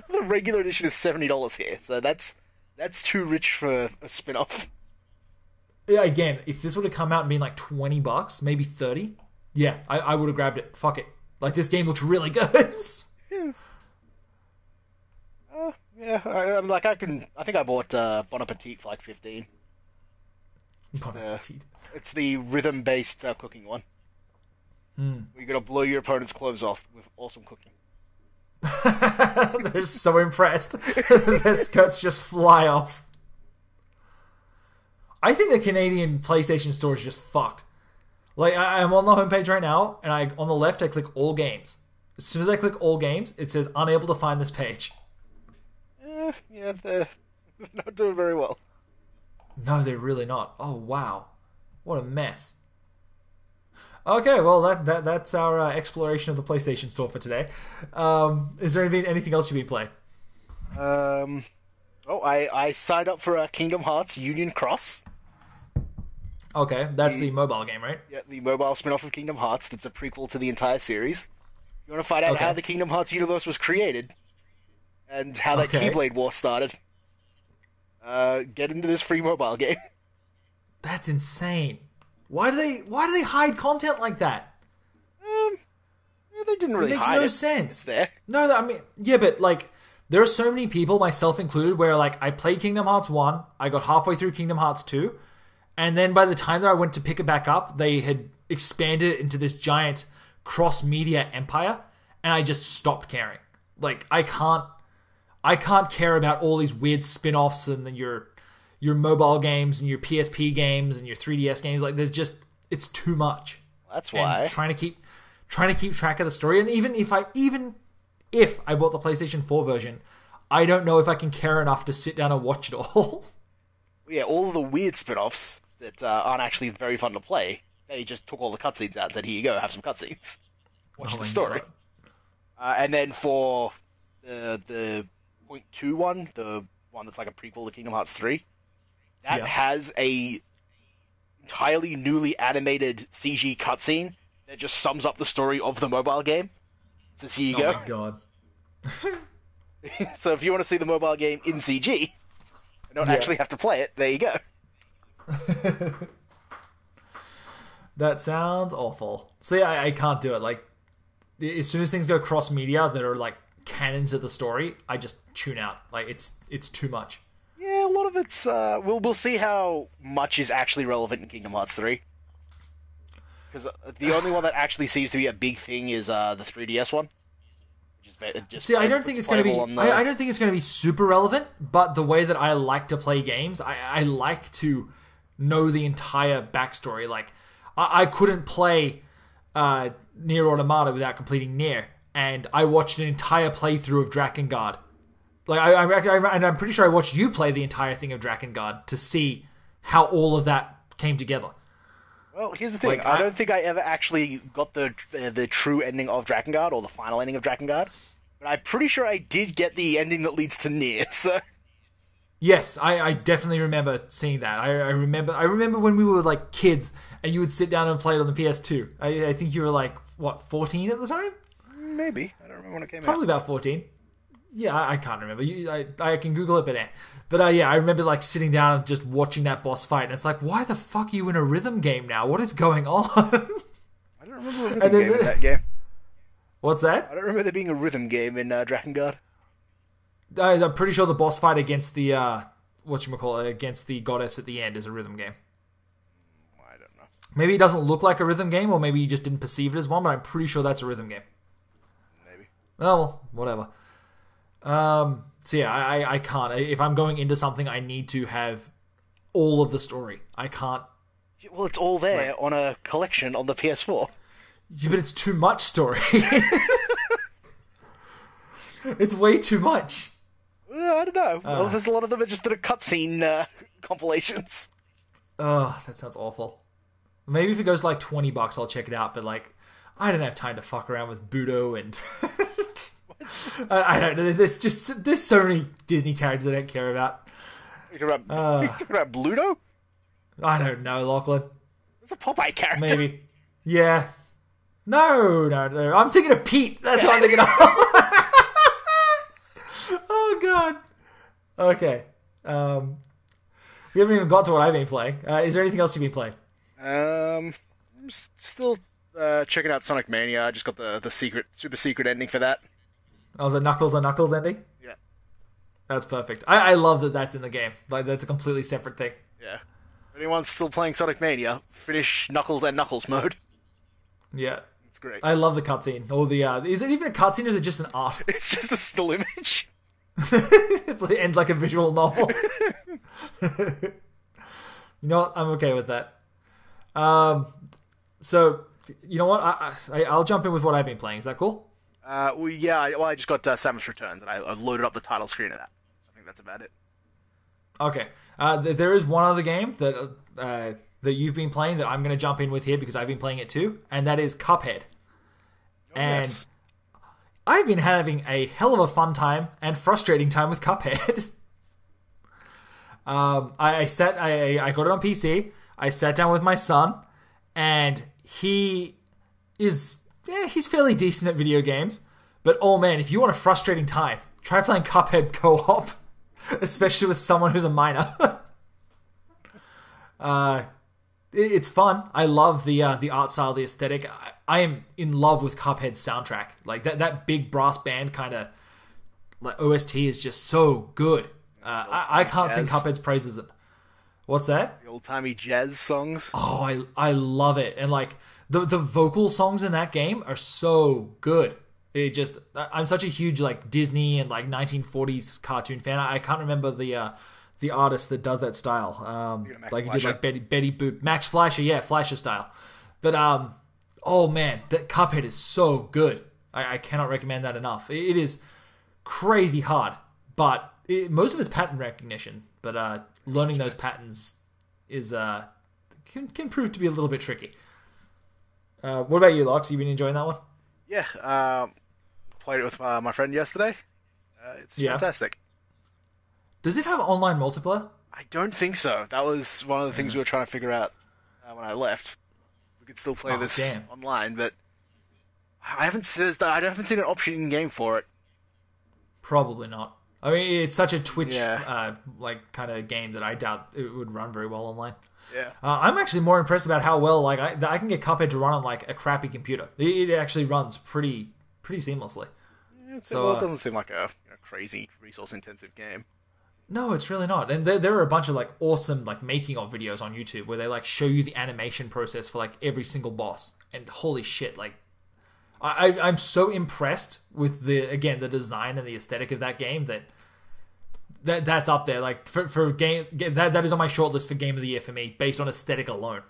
The regular edition is $70 here, so that's too rich for a spin-off. Yeah, again, if this would have come out and been like $20, maybe 30, yeah, I would have grabbed it. Fuck it. Like, this game looks really good. Yeah, I think I bought Bon Appetit for like 15. Bon Appetit. It's the rhythm-based cooking one. You're gonna blow your opponent's clothes off with awesome cooking. They're so impressed. Their skirts just fly off. I think the Canadian PlayStation Store is just fucked. Like, I'm on the homepage right now, and on the left, I click all games. As soon as I click all games, it says unable to find this page. Yeah, they're not doing very well. No, they're really not. Oh, wow. What a mess. Okay, well, that's our exploration of the PlayStation Store for today. Is there anything else you've been playing? I signed up for Kingdom Hearts Union Cross. Okay, that's the mobile game, right? Yeah, the mobile spin-off of Kingdom Hearts that's a prequel to the entire series. You want to find out how the Kingdom Hearts universe was created and how that Keyblade War started? Get into this free mobile game. That's insane. Why do they hide content like that? They didn't really hide it. It makes no sense. It's there. No, I mean, yeah, but like, there are so many people, myself included, where like I played Kingdom Hearts 1, I got halfway through Kingdom Hearts 2, and then by the time that I went to pick it back up, they had expanded it into this giant cross-media empire, and I just stopped caring. Like, I can't care about all these weird spin-offs and then your mobile games and your PSP games and your 3DS games. Like, it's too much. That's why. And trying to keep track of the story. And even if I bought the PlayStation 4 version, I don't know if I can care enough to sit down and watch it all. Yeah, all of the weird spin-offs that aren't actually very fun to play, they just took all the cutscenes out and said, here you go, have some cutscenes. Watch the story. And then for the .2 one, the one that's like a prequel to Kingdom Hearts 3, that has a entirely newly animated CG cutscene that just sums up the story of the mobile game. So here you go. Oh my god. So if you want to see the mobile game in CG, and don't actually have to play it, there you go. That sounds awful. See, I can't do it. Like, as soon as things go cross-media that are like canon to the story, I just tune out. Like, it's too much. Yeah, a lot of it's we'll see how much is actually relevant in Kingdom Hearts 3. Because the only one that actually seems to be a big thing is the 3DS one. See, I don't think it's going to be. I don't think it's going to be super relevant. But the way that I like to play games, I like to know the entire backstory. Like, I couldn't play Nier Automata without completing Nier, and I watched an entire playthrough of Drakengard. Like, and I'm pretty sure I watched you play the entire thing of Drakengard to see how all of that came together. Well, here's the thing. Like, I don't think I ever actually got the true ending of Drakengard, or the final ending of Drakengard. But I'm pretty sure I did get the ending that leads to Nier, so... Yes, I definitely remember seeing that. I remember when we were, like, kids, and you would sit down and play it on the PS2. I think you were, like, what, 14 at the time? Maybe. I don't remember when it came out. Probably about 14. Yeah, I can't remember. I can Google it, but yeah, I remember like sitting down and just watching that boss fight, and it's like, why the fuck are you in a rhythm game now? What is going on? I don't remember a rhythm game in that game. What's that? I don't remember there being a rhythm game in Drakengard. I'm pretty sure the boss fight against the against the goddess at the end is a rhythm game. I don't know. Maybe it doesn't look like a rhythm game, or maybe you just didn't perceive it as one, but I'm pretty sure that's a rhythm game. Maybe. Oh, well, whatever. So yeah, I can't. If I'm going into something, I need to have all of the story. I can't. Well, it's all there on a collection on the PS4. Yeah, but it's too much story. It's way too much. I don't know. Well, there's a lot of them that just did a cutscene compilations. Oh, that sounds awful. Maybe if it goes like $20, I'll check it out. But like, I don't have time to fuck around with Budo and. I don't know. There's so many Disney characters I don't care about. You talking about Bluto? I don't know, Lachlan. It's a Popeye character. Maybe. Yeah. No. I'm thinking of Pete. That's what I'm thinking of. Oh, God. Okay. We haven't even got to what I've been playing. Is there anything else you've been playing? I'm still checking out Sonic Mania. I just got the super secret ending for that. Oh, the Knuckles on Knuckles ending? Yeah. That's perfect. I love that that's in the game. Like, that's a completely separate thing. Yeah. If anyone's still playing Sonic Mania, finish Knuckles and Knuckles mode. Yeah. It's great. I love the cutscene. Or the is it even a cutscene or is it just an art? It's just a still image. It ends like a visual novel. You know what? I'm okay with that. So, you know what? I'll jump in with what I've been playing. Is that cool? I just got Samus Returns, and I loaded up the title screen of that. I think that's about it. Okay. There is one other game that you've been playing that I'm going to jump in with here because I've been playing it too, and that is Cuphead. And yes. I've been having a hell of a fun time and frustrating time with Cuphead. I got it on PC. I sat down with my son, and he's fairly decent at video games. But oh man, if you want a frustrating time, try playing Cuphead co-op, especially with someone who's a minor. It's fun. I love the art style, the aesthetic. I am in love with Cuphead's soundtrack. Like that big brass band kind of like OST is just so good. I can't sing Cuphead's praises. What's that? The old-timey jazz songs. Oh, I love it. And like the vocal songs in that game are so good. I'm such a huge like Disney and like 1940s cartoon fan. I can't remember the artist that does that style. Like he did like Betty Boop, Max Fleischer, yeah, Fleischer style. But oh man, that Cuphead is so good. I cannot recommend that enough. It is crazy hard, but most of it's pattern recognition. But learning those patterns is can prove to be a little bit tricky. What about you, Lox? You been enjoying that one? Yeah, played it with my friend yesterday. It's fantastic. Does it have online multiplayer? I don't think so. That was one of the things we were trying to figure out when I left. We could still play this online, but I haven't seen an option in game for it. Probably not. I mean, it's such a Twitch like kind of game that I doubt it would run very well online. Yeah. I'm actually more impressed about how well like I can get Cuphead to run on like a crappy computer. It actually runs pretty seamlessly. It doesn't seem like a crazy resource intensive game. No, it's really not. And there are a bunch of like awesome like making of videos on YouTube where they like show you the animation process for like every single boss. And holy shit, like I'm so impressed with the design and the aesthetic of that game that's up there. Like for game that is on my shortlist for game of the year for me based on aesthetic alone.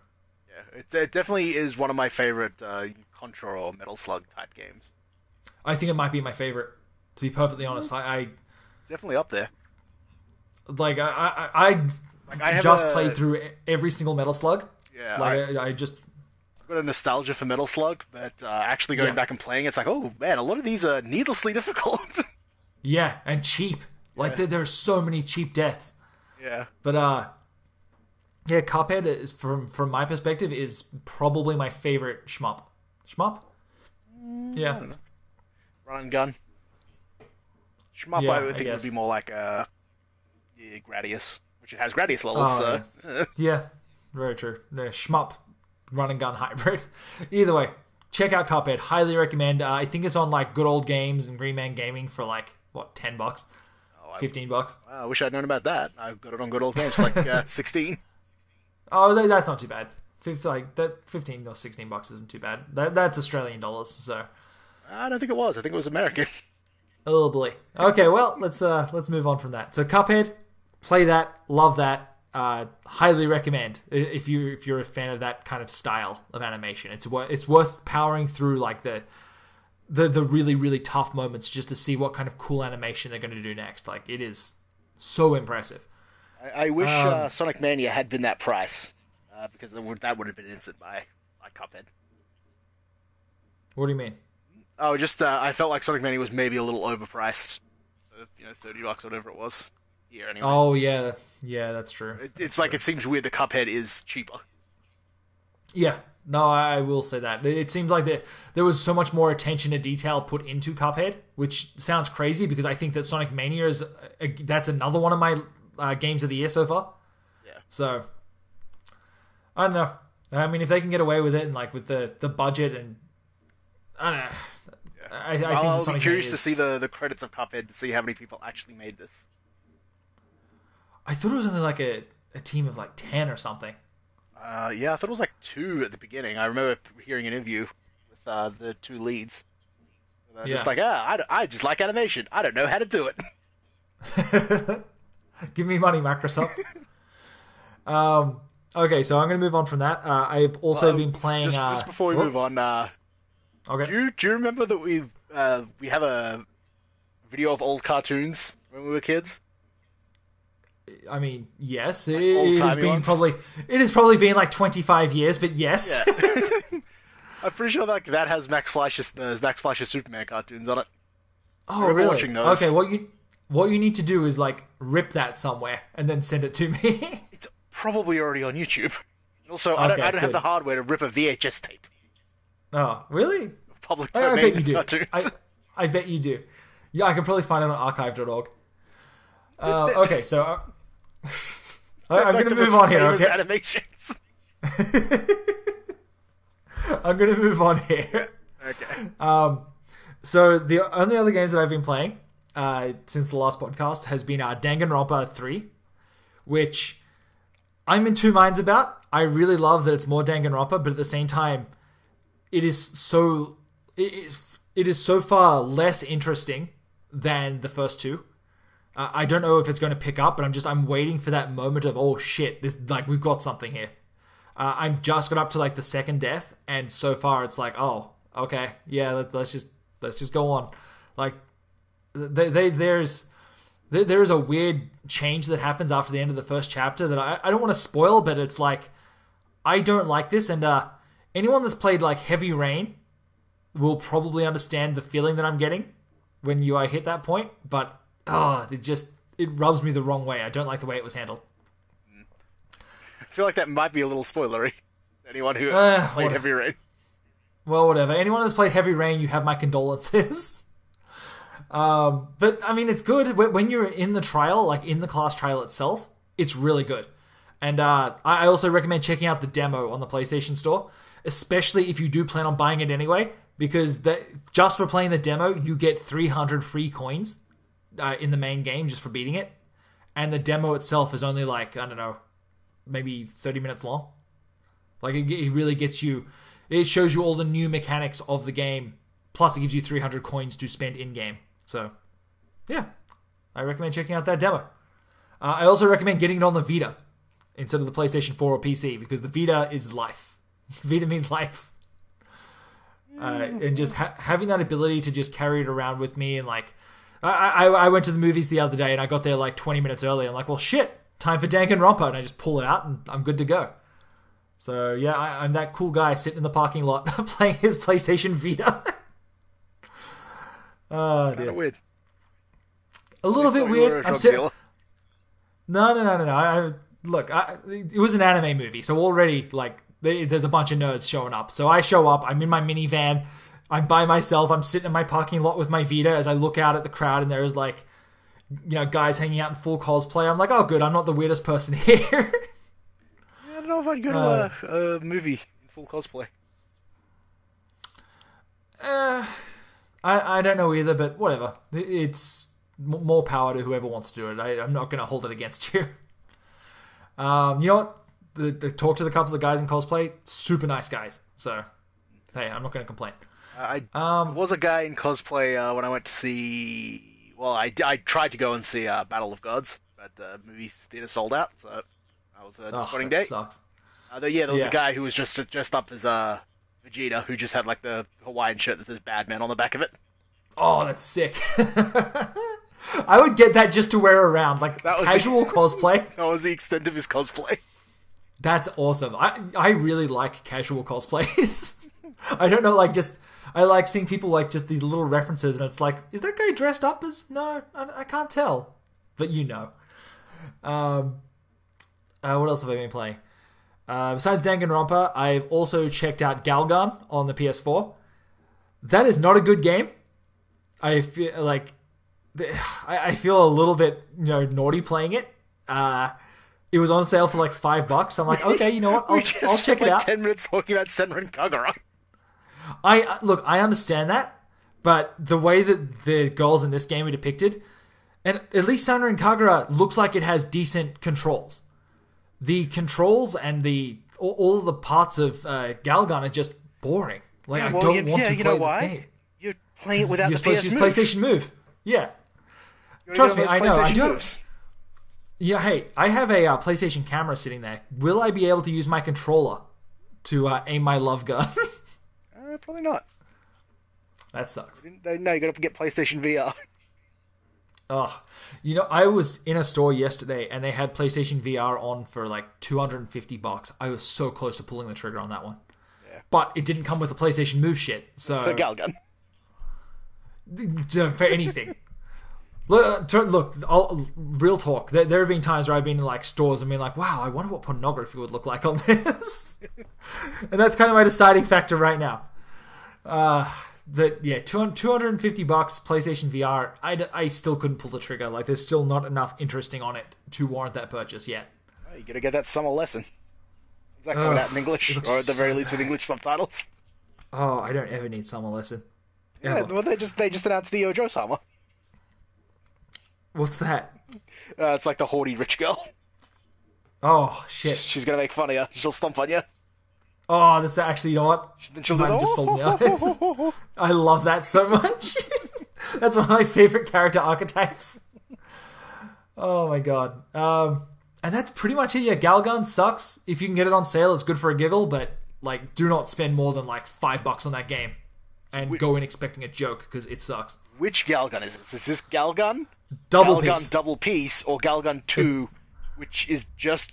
Yeah, it definitely is one of my favorite Contra or Metal Slug type games. I think it might be my favorite, to be perfectly honest. I definitely up there. Like I just played through every single Metal Slug. Yeah, like I just got a nostalgia for Metal Slug, but actually going back and playing, it's like, oh man, a lot of these are needlessly difficult. Yeah, and cheap. Like there are so many cheap deaths. Yeah, but Cuphead is from my perspective is probably my favorite shmup. Yeah, run and gun. Shmup, I think would be more like Gradius, which it has Gradius levels. So. Yeah, very true. No, shmup, run and gun hybrid. Either way, check out Cuphead. Highly recommend. I think it's on like Good Old Games and Green Man Gaming for like what, $10, $15. I wish I'd known about that. I got it on Good Old Games for like 16. Oh, that's not too bad. Like that, $15 or $16 isn't too bad. That's Australian dollars. So I don't think it was. I think it was American. Oh boy. Okay, well let's move on from that. So Cuphead, play that, love that. Highly recommend if you're a fan of that kind of style of animation. It's worth powering through like the really really tough moments just to see what kind of cool animation they're going to do next. Like it is so impressive. I wish Sonic Mania had been that price because that would have been instant by Cuphead. What do you mean? Oh, just I felt like Sonic Mania was maybe a little overpriced. $30 or whatever it was. Yeah, anyway. Oh yeah, that's true. It's like true. It seems weird that Cuphead is cheaper. Yeah, no, I will say that. It seems like there was so much more attention to detail put into Cuphead, which sounds crazy because I think that Sonic Mania that's another one of my games of the year so far. Yeah. So, I don't know. I mean, if they can get away with it and like with the budget and I don't know. Yeah. I think I'll be curious to see the credits of Cuphead to see how many people actually made this. I thought it was only like a team of like 10 or something. Yeah, I thought it was like 2 at the beginning. I remember hearing an interview with the 2 leads. Just like, I just like animation. I don't know how to do it. Give me money, Microsoft. Okay, so I'm going to move on from that. I've also been playing... Just before we move on, okay. Do you remember that we have a video of old cartoons when we were kids? I mean, yes, like it has probably been like 25 years, but yes. Yeah. I'm pretty sure that has Max Fleischer's Superman cartoons on it. Oh, really? Watching those. Okay, what you need to do is like rip that somewhere and then send it to me. It's probably already on YouTube. Also, I don't have the hardware to rip a VHS tape. Oh, really? Public domain I bet you do. Cartoons. I bet you do. Yeah, I can probably find it on archive.org. Okay, so I'm going to move on here. Okay. Animations. I'm going to move on here. Okay. So the only other games that I've been playing since the last podcast has been Danganronpa 3, which I'm in two minds about. I really love that it's more Danganronpa, but at the same time, it is so far less interesting than the first two. I don't know if it's going to pick up, but I'm waiting for that moment of, oh shit, this like we've got something here. I'm just got up to like the second death, and so far it's like, oh, okay, yeah, let's just go on. Like there is a weird change that happens after the end of the first chapter that I don't want to spoil, but it's like I don't like this, and anyone that's played like Heavy Rain will probably understand the feeling that I'm getting when you hit that point, but it rubs me the wrong way. I don't like the way it was handled. I feel like that might be a little spoilery. Anyone who played Heavy Rain. Well, whatever. Anyone who's played Heavy Rain, you have my condolences. But, I mean, it's good. When you're in the trial, like in the class trial itself, it's really good. And I also recommend checking out the demo on the PlayStation Store, especially if you do plan on buying it anyway, because just for playing the demo, you get 300 free coins in the main game just for beating it. And the demo itself is only like, I don't know, maybe 30 minutes long. Like, it really gets you... It shows you all the new mechanics of the game, plus it gives you 300 coins to spend in-game. So, yeah. I recommend checking out that demo. I also recommend getting it on the Vita instead of the PlayStation 4 or PC, because the Vita is life. Vita means life. And just having that ability to just carry it around with me, and like... I went to the movies the other day and I got there like 20 minutes early. I'm like, well, shit, time for Danganronpa. And I just pull it out and I'm good to go. So, yeah, I'm that cool guy sitting in the parking lot playing his PlayStation Vita. Oh, it's kind of weird. A little bit weird. I'm sitting... No. It was an anime movie. So already, like, there's a bunch of nerds showing up. So I show up. I'm in my minivan. I'm by myself. I'm sitting in my parking lot with my Vita as I look out at the crowd, and there's like, guys hanging out in full cosplay. I'm like, oh, good. I'm not the weirdest person here. I don't know if I'd go to a movie in full cosplay. I don't know either, but whatever. It's more power to whoever wants to do it. I'm not going to hold it against you. You know what? The talk to the couple of guys in cosplay, super nice guys. So, hey, I'm not going to complain. I was a guy in cosplay when I went to see... Well, I tried to go and see Battle of Gods, but the movie theater sold out, so that was a disappointing day. Sucks. There was a guy who was dressed up as Vegeta, who just had like the Hawaiian shirt that says Badman on the back of it. Oh, that's sick. I would get that just to wear around, like casual cosplay. That was the extent of his cosplay. That's awesome. I really like casual cosplays. I don't know, like just... I like seeing people like just these little references, and it's like, is that guy dressed up as... No, I can't tell. But you know. What else have I been playing? Besides Danganronpa, I've also checked out Galgun on the PS4. That is not a good game. I feel like I feel a little bit naughty playing it. It was on sale for like $5. I'm like, okay, you know what? I'll check it out. 10 minutes talking about Senran Kagura. I understand that, but the way that the girls in this game are depicted, and at least Senran Kagura looks like it has decent controls. The controls and all of the parts of Galgun are just boring. Like, I don't want to play this game. You're playing it without the PS You're supposed to use PlayStation Move. Yeah. Trust me, I know. I do. Yeah, hey, I have a PlayStation camera sitting there. Will I be able to use my controller to aim my love gun? Probably not. That sucks. No, you got to get PlayStation VR. Oh, I was in a store yesterday and they had PlayStation VR on for like $250. I was so close to pulling the trigger on that one. Yeah. But it didn't come with the PlayStation Move shit. So for Galgun. For anything. Look, real talk. There have been times where I've been in like stores and been like, wow, I wonder what pornography would look like on this. And that's kind of my deciding factor right now. $250 PlayStation VR. I still couldn't pull the trigger. Like, there's still not enough interesting on it to warrant that purchase yet. Oh, you gotta get that summer lesson. Is that coming out in English, or at the very least with English subtitles? Oh, I don't ever need summer lesson. Yeah, well, they just announced the Ojo Sama. What's that? It's like the haughty rich girl. Oh, shit. She's gonna make fun of you. She'll stomp on you. Oh, that's actually, you know what? Then she'll just sold me on it. I love that so much. That's one of my favorite character archetypes. Oh my god. And that's pretty much it. Yeah, Galgun sucks. If you can get it on sale, it's good for a giggle, but like, do not spend more than like $5 on that game and go in expecting a joke, because it sucks. Which Galgun is this? Is this Galgun? Galgun Double Piece, or Galgun 2, which is just...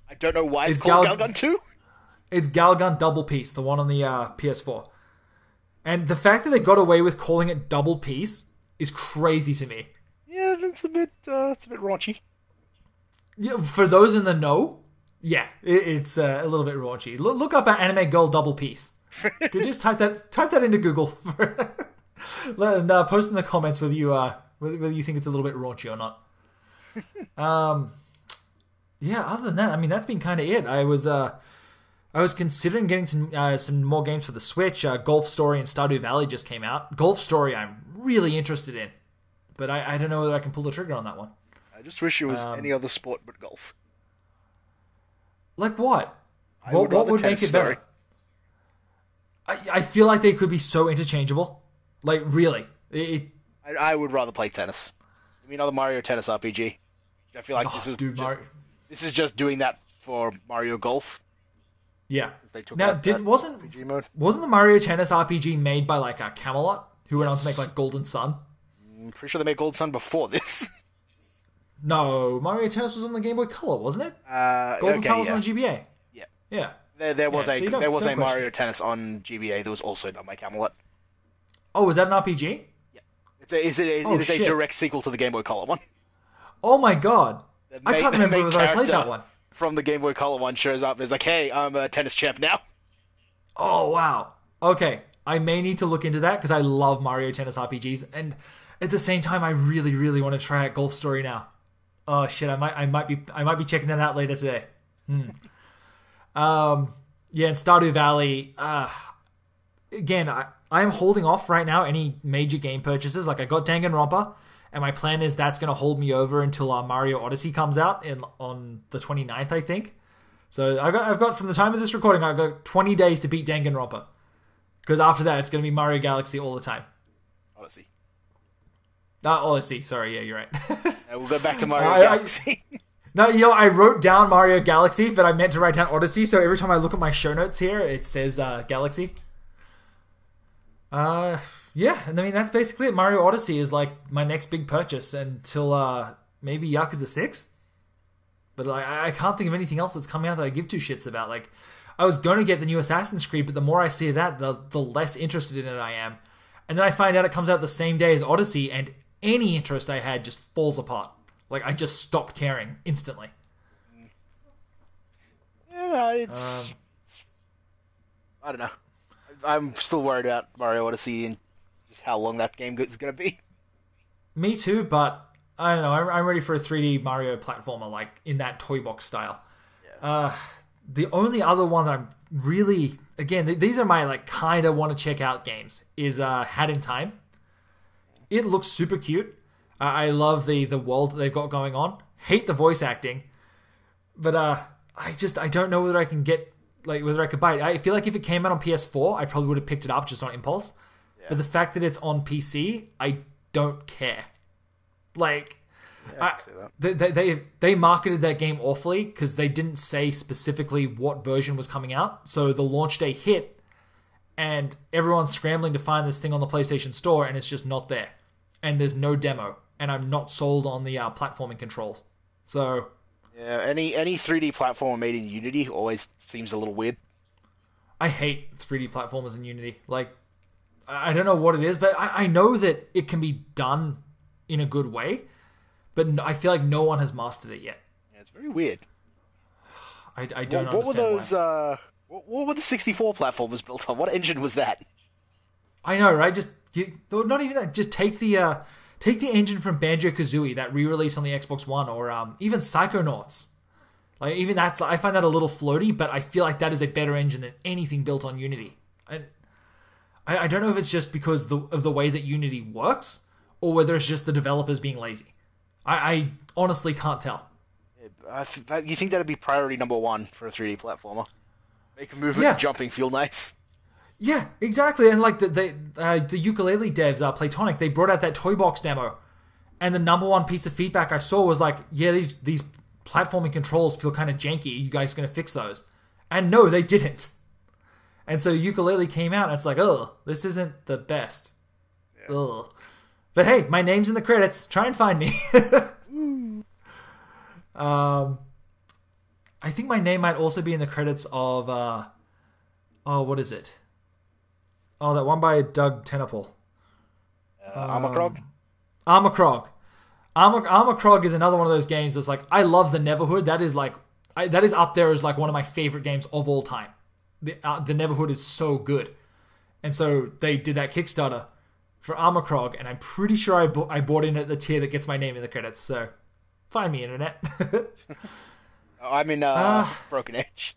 I don't know why it's called Galgun 2. It's Galgun Double Piece, the one on the PS4. And the fact that they got away with calling it Double Piece is crazy to me. Yeah, that's a bit raunchy. Yeah, for those in the know, yeah, it's a little bit raunchy. Look up an anime girl Double Piece. You just type that into Google. And post in the comments whether you think it's a little bit raunchy or not. Yeah, other than that, I mean, that's been kind of it. I was considering getting some more games for the Switch. Golf Story and Stardew Valley just came out. Golf Story I'm really interested in, but I don't know whether I can pull the trigger on that one. I just wish it was any other sport but golf. Like what? What would make it better? I feel like they could be so interchangeable. Like, really. I would rather play tennis. I mean, other Mario Tennis RPG. I feel like this is just doing that for Mario Golf. Yeah. They took wasn't the Mario Tennis RPG made by like a Camelot, who went on to make like Golden Sun? I'm pretty sure they made Golden Sun before this. No, Mario Tennis was on the Game Boy Color, wasn't it? Golden Sun was on the GBA. Yeah. Yeah. There was a Mario Tennis on GBA that was also done by Camelot. Oh, was that an RPG? Yeah. It is a direct sequel to the Game Boy Color one. Oh my god. I can't remember whether I played that one. From the Game Boy Color one shows up as like, hey, I'm a tennis champ now. Oh, wow. Okay. I may need to look into that because I love Mario Tennis RPGs, and at the same time I really, really want to try out Golf Story now. Oh shit, I might be checking that out later today. Yeah, and Stardew Valley, again, I'm holding off right now any major game purchases. Like, I got Danganronpa, and my plan is that's going to hold me over until Mario Odyssey comes out on the 29th, I think. So I've got from the time of this recording, I've got 20 days to beat Danganronpa. Because after that, it's going to be Mario Galaxy all the time. Odyssey. Odyssey, sorry, yeah, you're right. We'll go back to Mario Galaxy. No, I wrote down Mario Galaxy, but I meant to write down Odyssey, so every time I look at my show notes here, it says Galaxy. Yeah, and I mean, that's basically it. Mario Odyssey is like my next big purchase until maybe Yakuza 6. But I can't think of anything else that's coming out that I give two shits about. Like, I was going to get the new Assassin's Creed, but the more I see that, the less interested in it I am. And then I find out it comes out the same day as Odyssey, and any interest I had just falls apart. Like, I just stopped caring instantly. Yeah, It's I don't know. I'm still worried about Mario Odyssey and just how long that game is going to be. Me too, but I don't know. I'm ready for a 3D Mario platformer, like in that toy box style. Yeah. The only other one that I'm really, again, these are my like kind of want to check out games, is Hat in Time. It looks super cute. I love the world that they've got going on. Hate the voice acting, but I don't know whether I can get, like, whether I could buy it. I feel like if it came out on PS4, I probably would have picked it up just on impulse. Yeah. But the fact that it's on PC, I don't care. Like, I can see that. They marketed that game awfully because they didn't say specifically what version was coming out. So the launch day hit, and everyone's scrambling to find this thing on the PlayStation Store, and it's just not there. And there's no demo, and I'm not sold on the platforming controls. So yeah, any 3D platformer made in Unity always seems a little weird. I hate 3D platformers in Unity. Like, I don't know what it is, but I know that it can be done in a good way, but I feel like no one has mastered it yet. Yeah, it's very weird. I don't understand. What were those? What were the 64 platformers built on? What engine was that? I know, right? Not even that. Just take the engine from Banjo-Kazooie, that re-release on the Xbox One, or even Psychonauts. Like, even that's, I find that a little floaty, but I feel like that is a better engine than anything built on Unity. And I don't know if it's just because of the way that Unity works, or whether it's just the developers being lazy. I honestly can't tell. You think that'd be priority number one for a 3D platformer? Make movement and jumping feel nice. Yeah, exactly. And like the ukulele devs, Platonic, they brought out that toy box demo, and the number one piece of feedback I saw was like, yeah, these platforming controls feel kind of janky. Are you guys going to fix those? And no, they didn't. And so ukulele came out, and it's like, oh, this isn't the best. Yeah. Ugh. But hey, my name's in the credits. Try and find me. I think my name might also be in the credits of what is it? Oh, that one by Doug Tennepool. Armacrog? Armacrog. Armacrog is another one of those games that's like, I love the Neverhood. That is like, that is up there as like one of my favorite games of all time. The Neverhood is so good. And so they did that Kickstarter for Armacrog, and I'm pretty sure I bought in at the tier that gets my name in the credits. So find me, internet. I'm in Broken Age.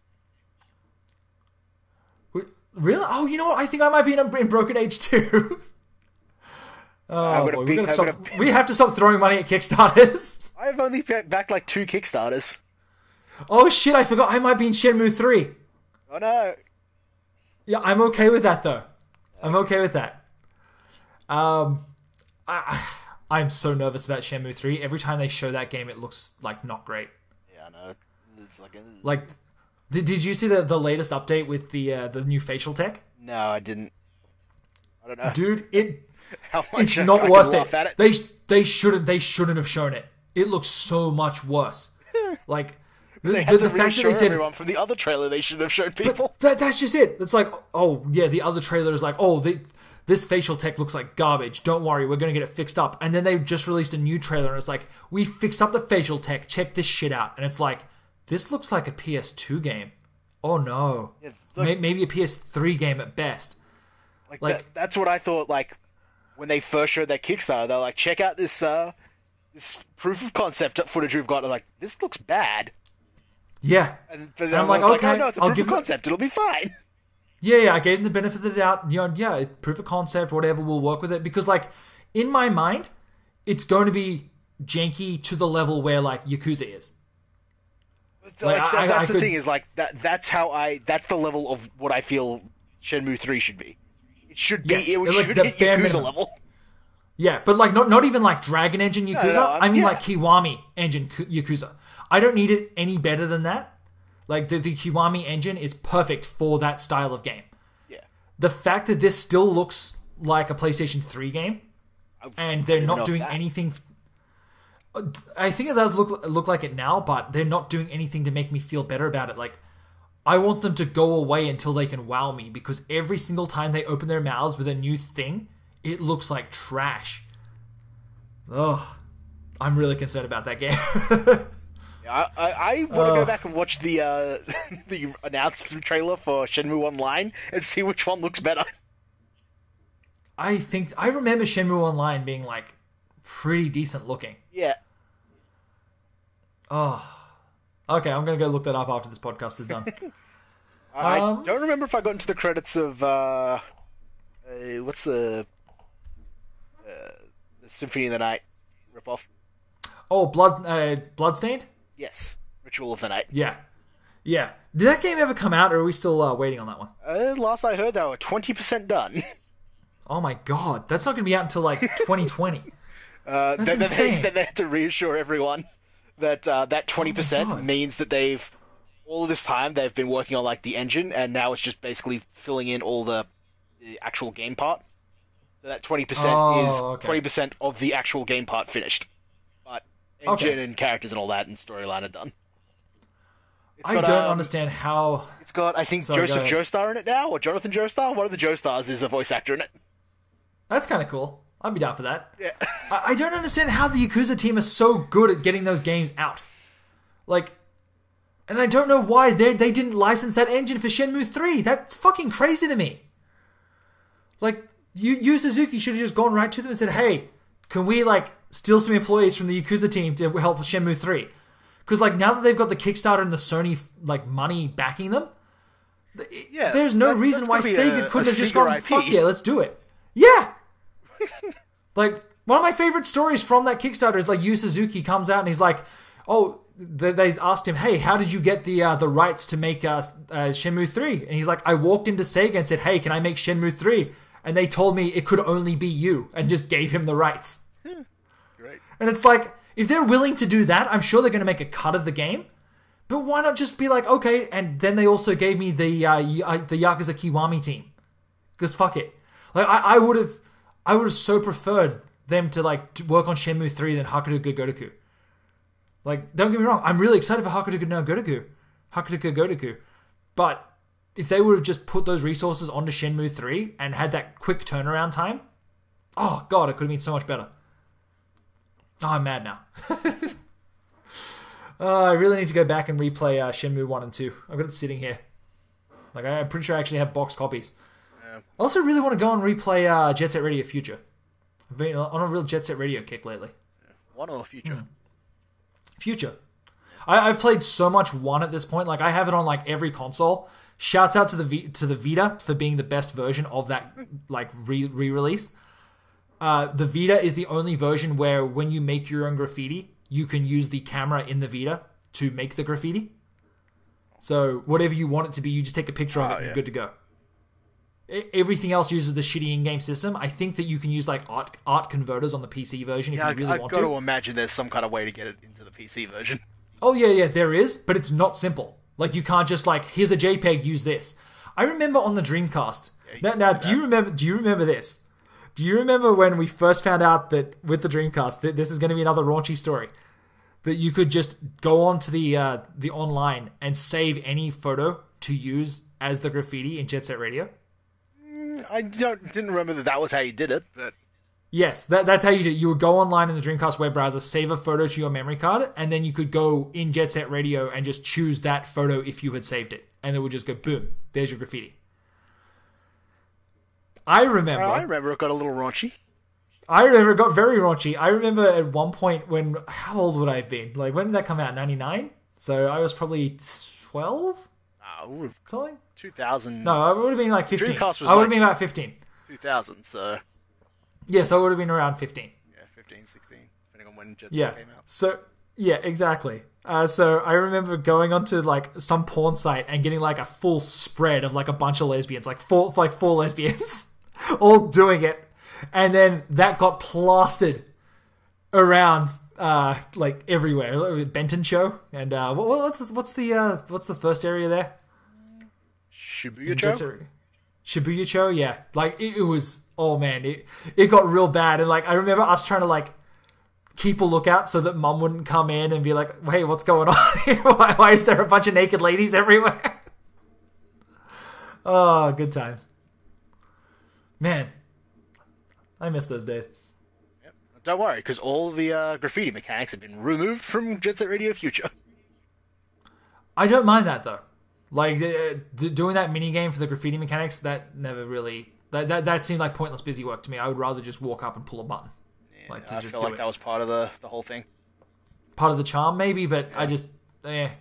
Really? Oh, you know what? I think I might be in Broken Age too. We have to stop throwing money at Kickstarters. I've only backed like 2 Kickstarters. Oh shit, I forgot. I might be in Shenmue 3. Oh no. Yeah, I'm okay with that though. I'm okay with that. I'm so nervous about Shenmue 3. Every time they show that game, it looks like not great. Yeah, I know. It's like did you see the latest update with the new facial tech? No, I didn't. I don't know. Dude, it's not worth it. They shouldn't have shown it. It looks so much worse. Like the fact that they said everyone from the other trailer they should have shown people. That's just it. It's like, oh yeah, the other trailer is like, oh, this facial tech looks like garbage. Don't worry, we're going to get it fixed up. And then they just released a new trailer and it's like, we fixed up the facial tech. Check this shit out. And it's like, this looks like a PS2 game. Oh no. Yeah, maybe a PS3 game at best. Like that's what I thought, like, when they first showed that Kickstarter. They're like, check out this proof of concept footage we've got. I'm like, this looks bad. Yeah. But I'm like, okay, oh, no, it's a proof of concept. It'll be fine. Yeah, I gave them the benefit of the doubt. You know, yeah, proof of concept, whatever, we'll work with it. Because, like, in my mind, it's going to be janky to the level where, like, Yakuza is. That's the thing, is, like, that's the level of what I feel Shenmue 3 should be. It should be, it should hit Yakuza level. Yeah, but, like, not even, like, Dragon Engine Yakuza. No, I mean, like, Kiwami Engine Yakuza. I don't need it any better than that. Like, the Kiwami engine is perfect for that style of game. Yeah. The fact that this still looks like a PlayStation 3 game, and they're not doing anything... I think it does look like it now, but they're not doing anything to make me feel better about it. Like, I want them to go away until they can wow me, because every single time they open their mouths with a new thing, it looks like trash. Ugh. I'm really concerned about that game. I want to go back and watch the the announcement trailer for Shenmue Online and see which one looks better. I remember Shenmue Online being like pretty decent looking. Yeah. Oh. Okay, I'm gonna go look that up after this podcast is done. I don't remember if I got into the credits of what's the Symphony of the Night ripoff? Oh, Bloodstained? Yes, Ritual of the Night. Yeah. Did that game ever come out, or are we still waiting on that one? Last I heard, they were 20% done. Oh my god, that's not going to be out until like 2020. That's insane. Then they had to reassure everyone that that 20% means that all of this time they've been working on like the engine, and now it's just basically filling in all the actual game part. So that 20% is 20% of the actual game part finished. But engine and characters and all that and storyline are done. I don't understand how... It's got, I think, Joseph Joestar in it now, or Jonathan Joestar. One of the Joestars is a voice actor in it. That's kind of cool. I'd be down for that. Yeah. I don't understand how the Yakuza team is so good at getting those games out. Like... And I don't know why they didn't license that engine for Shenmue 3. That's fucking crazy to me. Like, Yu Suzuki should have just gone right to them and said, hey, can we, like, steal some employees from the Yakuza team to help Shenmue 3? Because, like, now that they've got the Kickstarter and the Sony, like, money backing them, there's no reason why Sega couldn't have just gone, fuck yeah, let's do it. Yeah! Like, one of my favorite stories from that Kickstarter is, like, Yu Suzuki comes out and he's like, oh... They asked him, hey, how did you get the rights to make Shenmue 3? And he's like, I walked into Sega and said, hey, can I make Shenmue 3? And they told me it could only be you, and just gave him the rights. Great. And it's like, if they're willing to do that, I'm sure they're going to make a cut of the game. But why not just be like, okay, and then they also gave me the Yakuza Kiwami team. Because fuck it. Like, I would have so preferred them to like to work on Shenmue 3 than Hakuto Gotoku. Like, don't get me wrong, I'm really excited for Hakuto Gotoku. But if they would have just put those resources onto Shenmue 3 and had that quick turnaround time, oh god, it could have been so much better. Oh, I'm mad now. I really need to go back and replay Shenmue 1 and 2. I've got it sitting here. Like, I'm pretty sure I actually have box copies. Yeah. I also really want to go and replay Jet Set Radio Future. I've been on a real Jet Set Radio kick lately. Yeah. 1 or Future? Future. I've played so much 1 at this point. Like, I have it on like every console. Shouts out to the Vita for being the best version of that like re-release. The Vita is the only version where when you make your own graffiti, you can use the camera in the Vita to make the graffiti. So whatever you want it to be, you just take a picture of it and you're good to go. Everything else uses the shitty in-game system. I think that you can use like art converters on the PC version if you really want to. I've got to imagine there's some kind of way to get it into the PC version. Oh yeah, there is, but it's not simple. Like, you can't just like, here's a JPEG, use this. I remember on the Dreamcast. Now, do you remember this? Do you remember when we first found out that with the Dreamcast that this is going to be another raunchy story? That you could just go onto the online and save any photo to use as the graffiti in Jet Set Radio? I didn't remember that was how you did it, but... Yes, that's how you did it. You would go online in the Dreamcast web browser, save a photo to your memory card, and then you could go in Jet Set Radio and just choose that photo if you had saved it. And it would just go, boom, there's your graffiti. I remember it got a little raunchy. I remember it got very raunchy. I remember at one point when... How old would I have been? Like, when did that come out? 99? So I was probably 12? Something? 2000. No, I would have been like 15. Dreamcast was I would have been about 15. 2000, so... Yeah, so I would have been around 15. Yeah, 15, 16, depending on when Jet Set came out. So, yeah, exactly. So I remember going onto like some porn site and getting like a full spread of like a bunch of lesbians, like four lesbians, all doing it. And then that got plastered around like everywhere. Benton Show and what's the first area there? Shibuya Cho, yeah. Like it was, oh man, it got real bad. And like I remember us trying to like keep a lookout so that mum wouldn't come in and be like, hey, what's going on here? Why is there a bunch of naked ladies everywhere? Oh, good times. Man, I miss those days. Yep. Don't worry, because all the graffiti mechanics have been removed from Jet Set Radio Future. I don't mind that though. Like doing that mini game for the graffiti mechanics, that never really that seemed like pointless busy work to me. I would rather just walk up and pull a button. Yeah, like I feel like that was part of the whole thing. Part of the charm, maybe, but I just that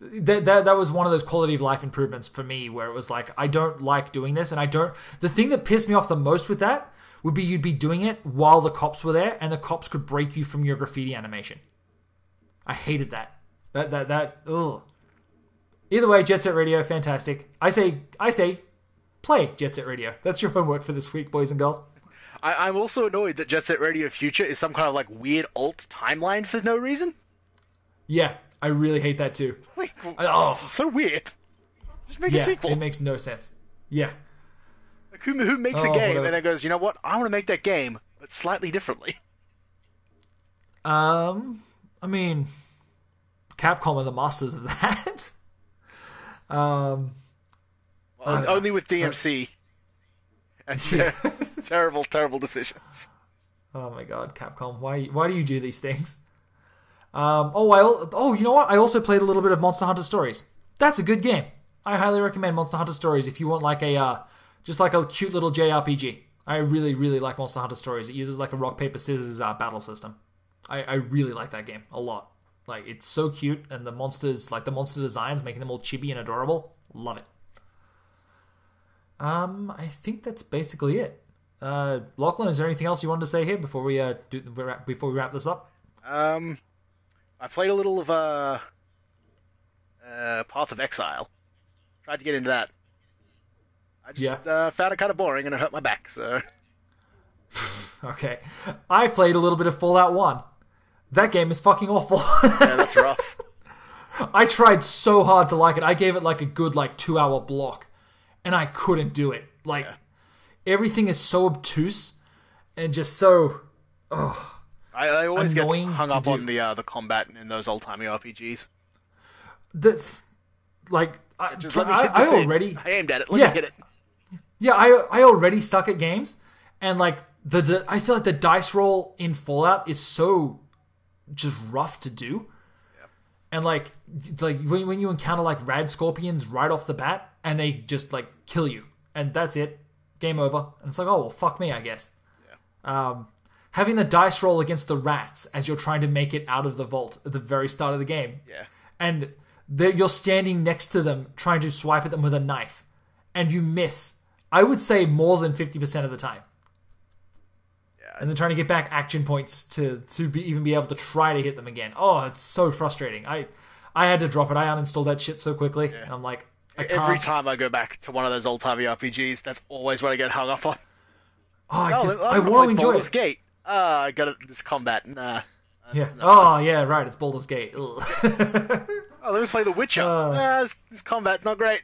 was one of those quality of life improvements for me where it was like, I don't like doing this, and I don't. The thing that pissed me off the most with that would be you'd be doing it while the cops were there, and the cops could break you from your graffiti animation. I hated that. Ugh. Either way, Jet Set Radio, fantastic. I say, play Jet Set Radio. That's your homework for this week, boys and girls. I'm also annoyed that Jet Set Radio Future is some kind of like weird alt timeline for no reason. Yeah, I really hate that too. Like, so weird. Just make a sequel. It makes no sense. Yeah. Like who makes a game and then goes, you know what? I want to make that game, but slightly differently. I mean, Capcom are the masters of that. Only with DMC. And terrible decisions. Oh my god, Capcom! Why do you do these things? You know what? I also played a little bit of Monster Hunter Stories. That's a good game. I highly recommend Monster Hunter Stories if you want like a just like a cute little JRPG. I really like Monster Hunter Stories. It uses like a rock paper scissors battle system. I really like that game a lot. Like, it's so cute, and the monsters, like the monster designs, making them all chibi and adorable. Love it. I think that's basically it. Lachlan, is there anything else you wanted to say here before we wrap this up? I played a little of Path of Exile. Tried to get into that. I just found it kind of boring, and it hurt my back. So. Okay, I played a little bit of Fallout 1. That game is fucking awful. Yeah, that's rough. I tried so hard to like it. I gave it like a good 2-hour block, and I couldn't do it. Like, everything is so obtuse and just so. I always get hung up on the combat in those old-timey RPGs. I already. I aimed at it. Let me hit it. Yeah, I already suck at games, and like I feel like the dice roll in Fallout is so just rough to do. Yeah. And like when you encounter like rad scorpions right off the bat, and they just like kill you, and that's it, game over. And it's like, oh well, fuck me, I guess. Yeah. Having the dice roll against the rats as you're trying to make it out of the vault at the very start of the game. Yeah. And you're standing next to them trying to swipe at them with a knife, and you miss. I would say more than 50% of the time. Yeah. And then trying to get back action points to even be able to try to hit them again. Oh, it's so frustrating. I had to drop it. I uninstalled that shit so quickly. Yeah. And I'm like, I can't. Every time I go back to one of those old-timey RPGs, that's always what I get hung up on. Oh, I want to enjoy Baldur's Gate. I got this combat. Nah. Yeah. Oh, yeah, right. It's Baldur's Gate. Let me play The Witcher. This combat's not great.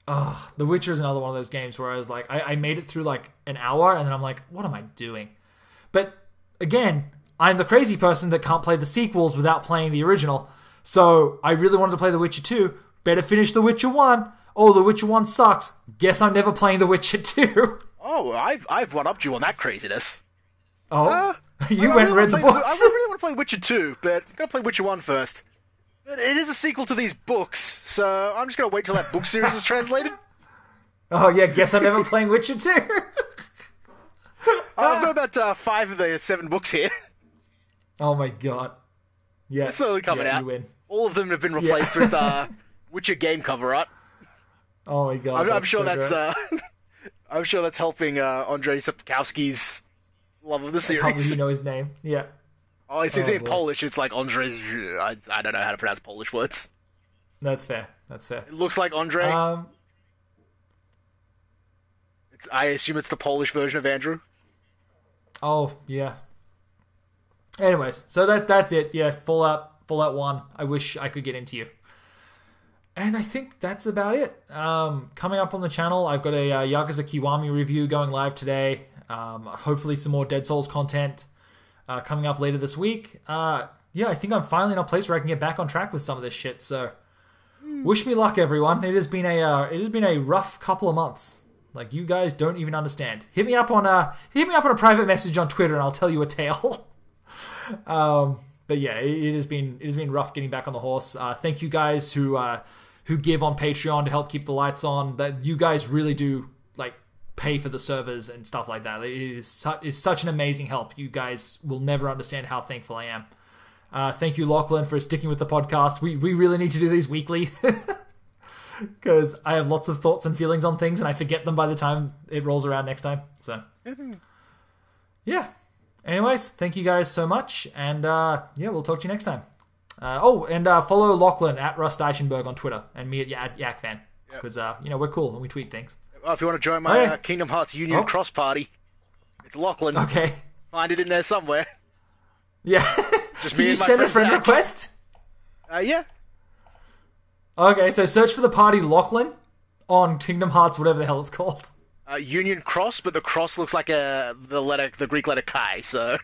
The Witcher is another one of those games where I was like, I made it through like an hour, and then I'm like, what am I doing? But again, I'm the crazy person that can't play the sequels without playing the original. So I really wanted to play The Witcher 2. Better finish The Witcher 1. Oh, The Witcher 1 sucks. Guess I'm never playing The Witcher 2. Oh, I've one-upped you on that craziness. Oh? You went and read the books? I really want to play Witcher 2, but I'm going to play Witcher 1 first. But it is a sequel to these books, so I'm just going to wait till that book series is translated. Oh, yeah, guess I'm never playing Witcher 2. I've got about 5 of the 7 books here. Oh my god. Yeah. They're slowly coming out. You win. All of them have been replaced with Witcher game cover art. Oh my god. I'm sure I'm sure that's helping Andrzej Sapkowski's love of the series. I can't believe you know his name. Yeah. Oh, it's in Polish. It's like Andrzej. I don't know how to pronounce Polish words. That's fair. It looks like Andrzej. I assume it's the Polish version of Andrew. Oh yeah. Anyways, so that's it. Yeah, Fallout 1. I wish I could get into you. And I think that's about it. Coming up on the channel, I've got a Yakuza Kiwami review going live today. Hopefully some more Dead Souls content coming up later this week. I think I'm finally in a place where I can get back on track with some of this shit. So, wish me luck, everyone. It has been a rough couple of months. Like, you guys don't even understand. Hit me up on a private message on Twitter, and I'll tell you a tale. But yeah, it has been rough getting back on the horse. Thank you guys who give on Patreon to help keep the lights on. That you guys really do like pay for the servers and stuff like that. It is such an amazing help. You guys will never understand how thankful I am. Thank you, Lachlan, for sticking with the podcast. We really need to do these weekly because I have lots of thoughts and feelings on things and I forget them by the time it rolls around next time. So yeah. Anyways, thank you guys so much, and we'll talk to you next time. Follow Lachlan at Russ Deichenberg on Twitter, and me at YakFan, because we're cool and we tweet things. Well, if you want to join my Kingdom Hearts Union Cross Party, it's Lachlan. Okay. Find it in there somewhere. Yeah. Just me. Can you send a friend request? Yeah. Okay, so search for the party Lachlan on Kingdom Hearts, whatever the hell it's called. Union Cross, but the cross looks like the Greek letter Chi, so...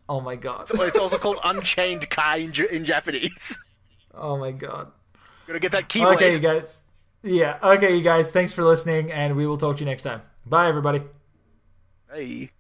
Oh my god. It's also called Unchained Chi in Japanese. Oh my god. Gotta get that keyblade. Okay, you guys. Yeah, okay, you guys. Thanks for listening, and we will talk to you next time. Bye, everybody. Hey.